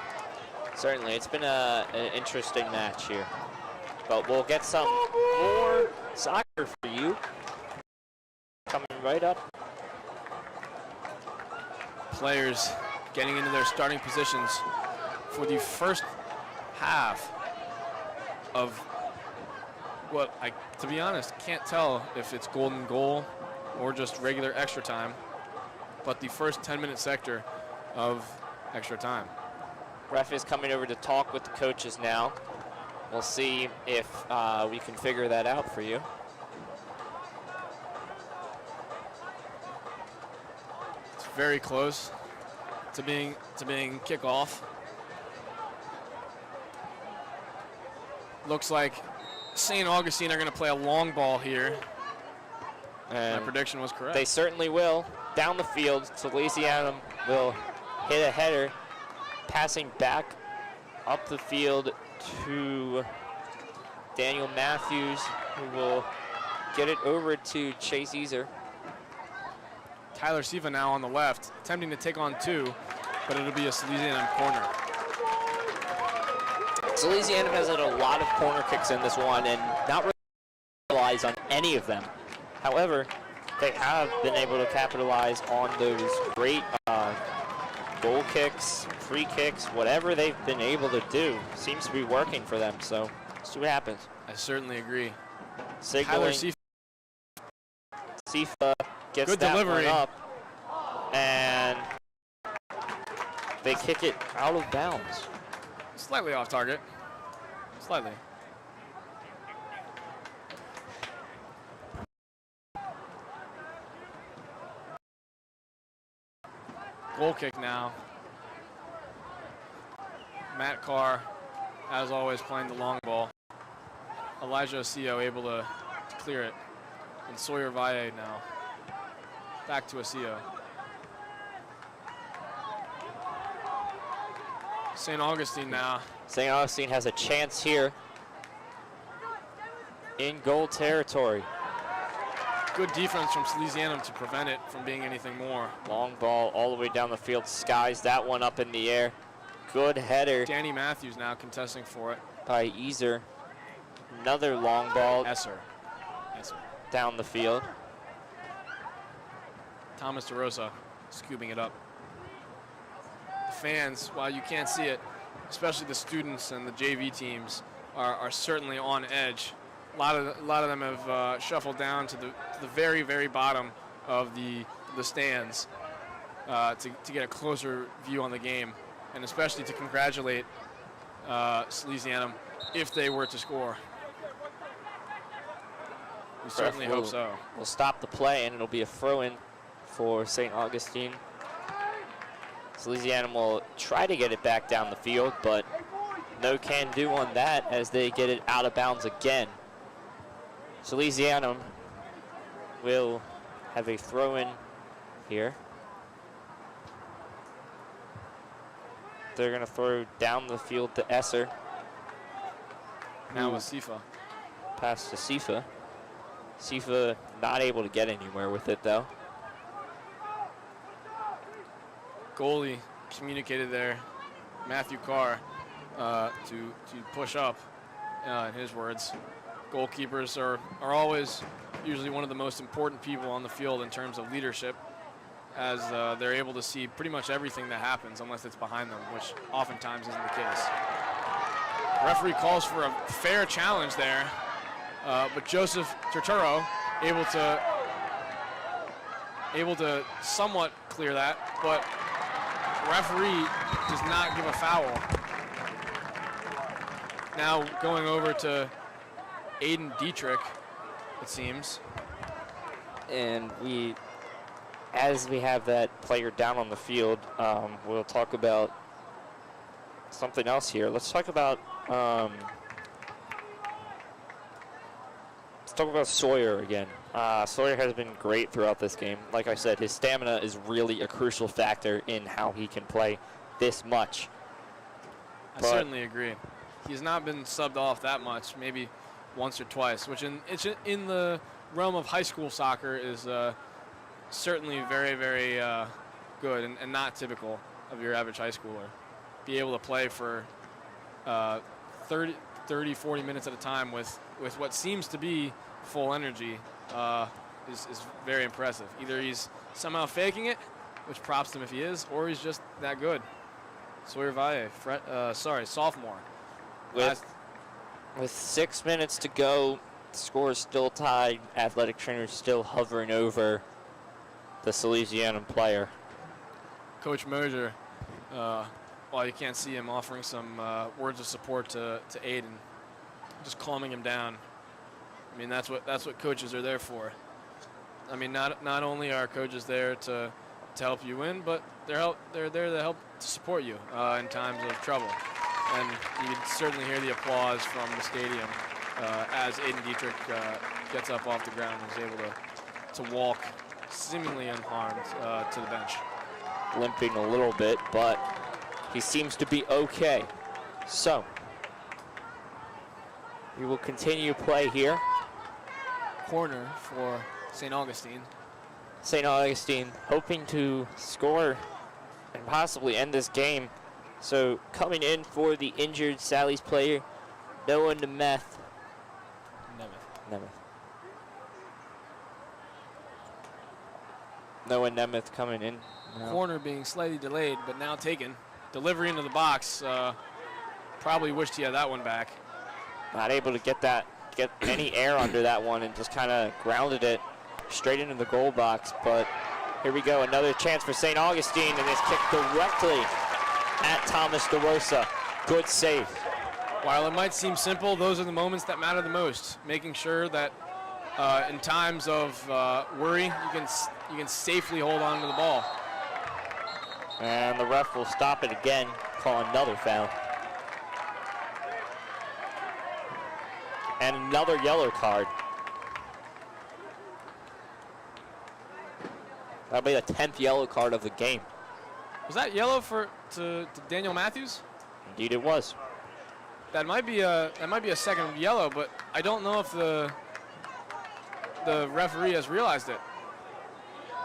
Certainly. It's been an interesting match here. But we'll get some more soccer for you coming right up. Players getting into their starting positions for the first half of what I, to be honest, can't tell if it's golden goal or just regular extra time, but the first 10-minute sector of extra time. Ref is coming over to talk with the coaches now. We'll see if we can figure that out for you. It's very close to being kickoff. Looks like St. Augustine are going to play a long ball here. And my prediction was correct. They certainly will. Down the field, Salesainum will hit a header, passing back up the field to Daniel Matthews, who will get it over to Chase Easer. Tyler Siva now on the left, attempting to take on two, but it'll be a Salesainum corner. Salesainum has had a lot of corner kicks in this one and not really capitalize on any of them. However, they have been able to capitalize on those great goal kicks, free kicks, whatever they've been able to do seems to be working for them. So let's see what happens. I certainly agree. Signaling. Sifa gets good that delivery one up, and they kick it out of bounds. Slightly off target. Slightly. Goal kick now. Matt Carr, as always, playing the long ball. Elijah Ocio able to clear it. And Sawyer Valle now. Back to Ocio. St. Augustine now. St. Augustine has a chance here in goal territory. Good defense from Salesainum to prevent it from being anything more. Long ball all the way down the field, skies that one up in the air. Good header. Danny Matthews now contesting for it. By Easer. Another long ball. Esser. Down the field. Thomas DeRosa scooping it up. The fans, while you can't see it, especially the students and the JV teams, are certainly on edge. A lot of them have shuffled down to the very, very bottom of the stands to get a closer view on the game, and especially to congratulate Salesainum if they were to score. We certainly hope so. We'll stop the play, and it'll be a throw-in for St. Augustine. Salesainum will try to get it back down the field, but no can do on that as they get it out of bounds again. Salesainum will have a throw-in here. They're going to throw down the field to Esser. Now with Sifa. Pass to Sifa. Sifa not able to get anywhere with it, though. Goalie communicated there, Matthew Carr, to push up, in his words. Goalkeepers are always usually one of the most important people on the field in terms of leadership, as they're able to see pretty much everything that happens unless it's behind them, which oftentimes isn't the case. Referee calls for a fair challenge there, but Joseph Turturro able to somewhat clear that, but referee does not give a foul. Now going over to Aiden Dietrich, it seems. And as we have that player down on the field, we'll talk about something else here. Let's talk about Sawyer again. Sawyer has been great throughout this game. Like I said, his stamina is really a crucial factor in how he can play this much. I certainly agree. He's not been subbed off that much, maybe once or twice, which in the realm of high school soccer is certainly very, very good and not typical of your average high schooler. Be able to play for 30, 40 minutes at a time with what seems to be full energy is very impressive. Either he's somehow faking it, which props him if he is, or he's just that good. Sawyer Valle, sophomore. With 6 minutes to go, the score is still tied. Athletic trainers still hovering over the Salesainum player. Coach Moser, while you can't see him, offering some words of support to Aiden, just calming him down. I mean, that's what coaches are there for. I mean, not only are coaches there to help you win, but they're there to help to support you in times of trouble. And you can certainly hear the applause from the stadium as Aiden Dietrich gets up off the ground and is able to walk seemingly unharmed to the bench. Limping a little bit, but he seems to be okay. So, we will continue play here. Corner for St. Augustine. St. Augustine hoping to score and possibly end this game. So coming in for the injured Sally's player, Noah Nemeth. Noah Nemeth coming in. now. Corner being slightly delayed, but now taken. Delivery into the box. Probably wished he had that one back. Not able to get any air under that one and just kind of grounded it straight into the goal box. But here we go, another chance for St. Augustine, and it's kicked directly at Thomas DeRosa. Good save. While it might seem simple, those are the moments that matter the most. Making sure that in times of worry, you can safely hold on to the ball. And the ref will stop it again, call another foul. And another yellow card. That'll be the 10th yellow card of the game. Was that yellow to Daniel Matthews? Indeed it was. That might be a second yellow, but I don't know if the referee has realized it.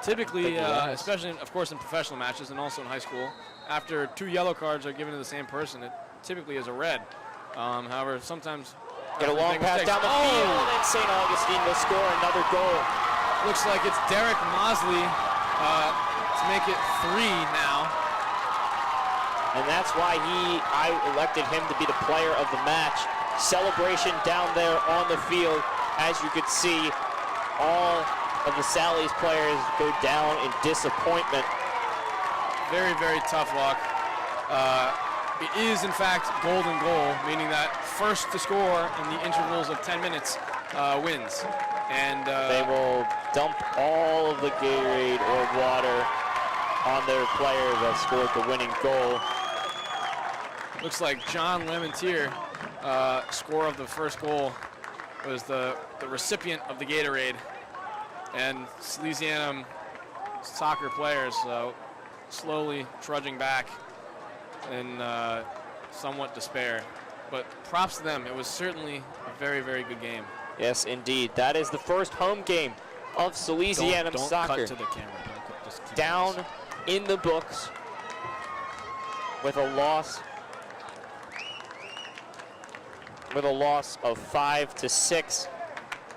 Typically, especially of course in professional matches and also in high school, after 2 yellow cards are given to the same person, it typically is a red. However, sometimes get a long pass down the field, and St. Augustine will score another goal. Looks like it's Derek Mosley to make it 3 now. And that's why I elected him to be the player of the match. Celebration down there on the field. As you could see, all of the Sally's players go down in disappointment. Very, very tough luck. It is, in fact, golden goal, meaning that first to score in the intervals of 10 minutes wins. And they will dump all of the Gatorade or water on their player that scored the winning goal. Looks like John Lementier, scorer of the first goal, was the recipient of the Gatorade. And Salesainum soccer players slowly trudging back in somewhat despair. But props to them. It was certainly a very, very good game. Yes, indeed. That is the first home game of Salesainum soccer. Don't cut to the camera. Just down in the books with a loss. With a loss of 5-6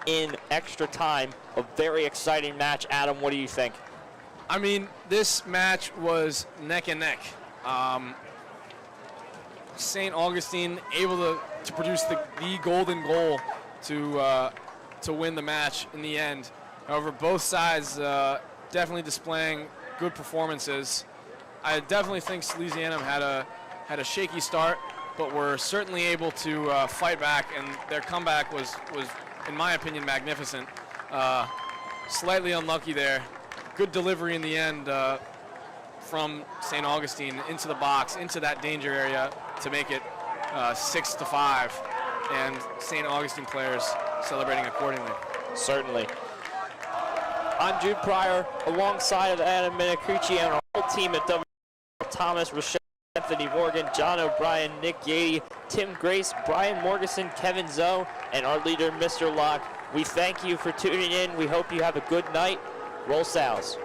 in extra time. A very exciting match. Adam, what do you think? I mean, this match was neck and neck. St. Augustine able to produce the golden goal to win the match in the end. However, both sides definitely displaying good performances. I definitely think Salesainum had a shaky start, but were certainly able to fight back, and their comeback was, in my opinion, magnificent. Slightly unlucky there. Good delivery in the end from St. Augustine into the box, into that danger area to make it 6-5, and St. Augustine players celebrating accordingly. Certainly. I'm Jude Pryor, alongside of Adam Minicucci and our whole team at W. Thomas, Rochelle, Anthony Morgan, John O'Brien, Nick Yady, Tim Grace, Brian Morgeson, Kevin Zoe, and our leader, Mr. Locke. We thank you for tuning in. We hope you have a good night. Roll Sals.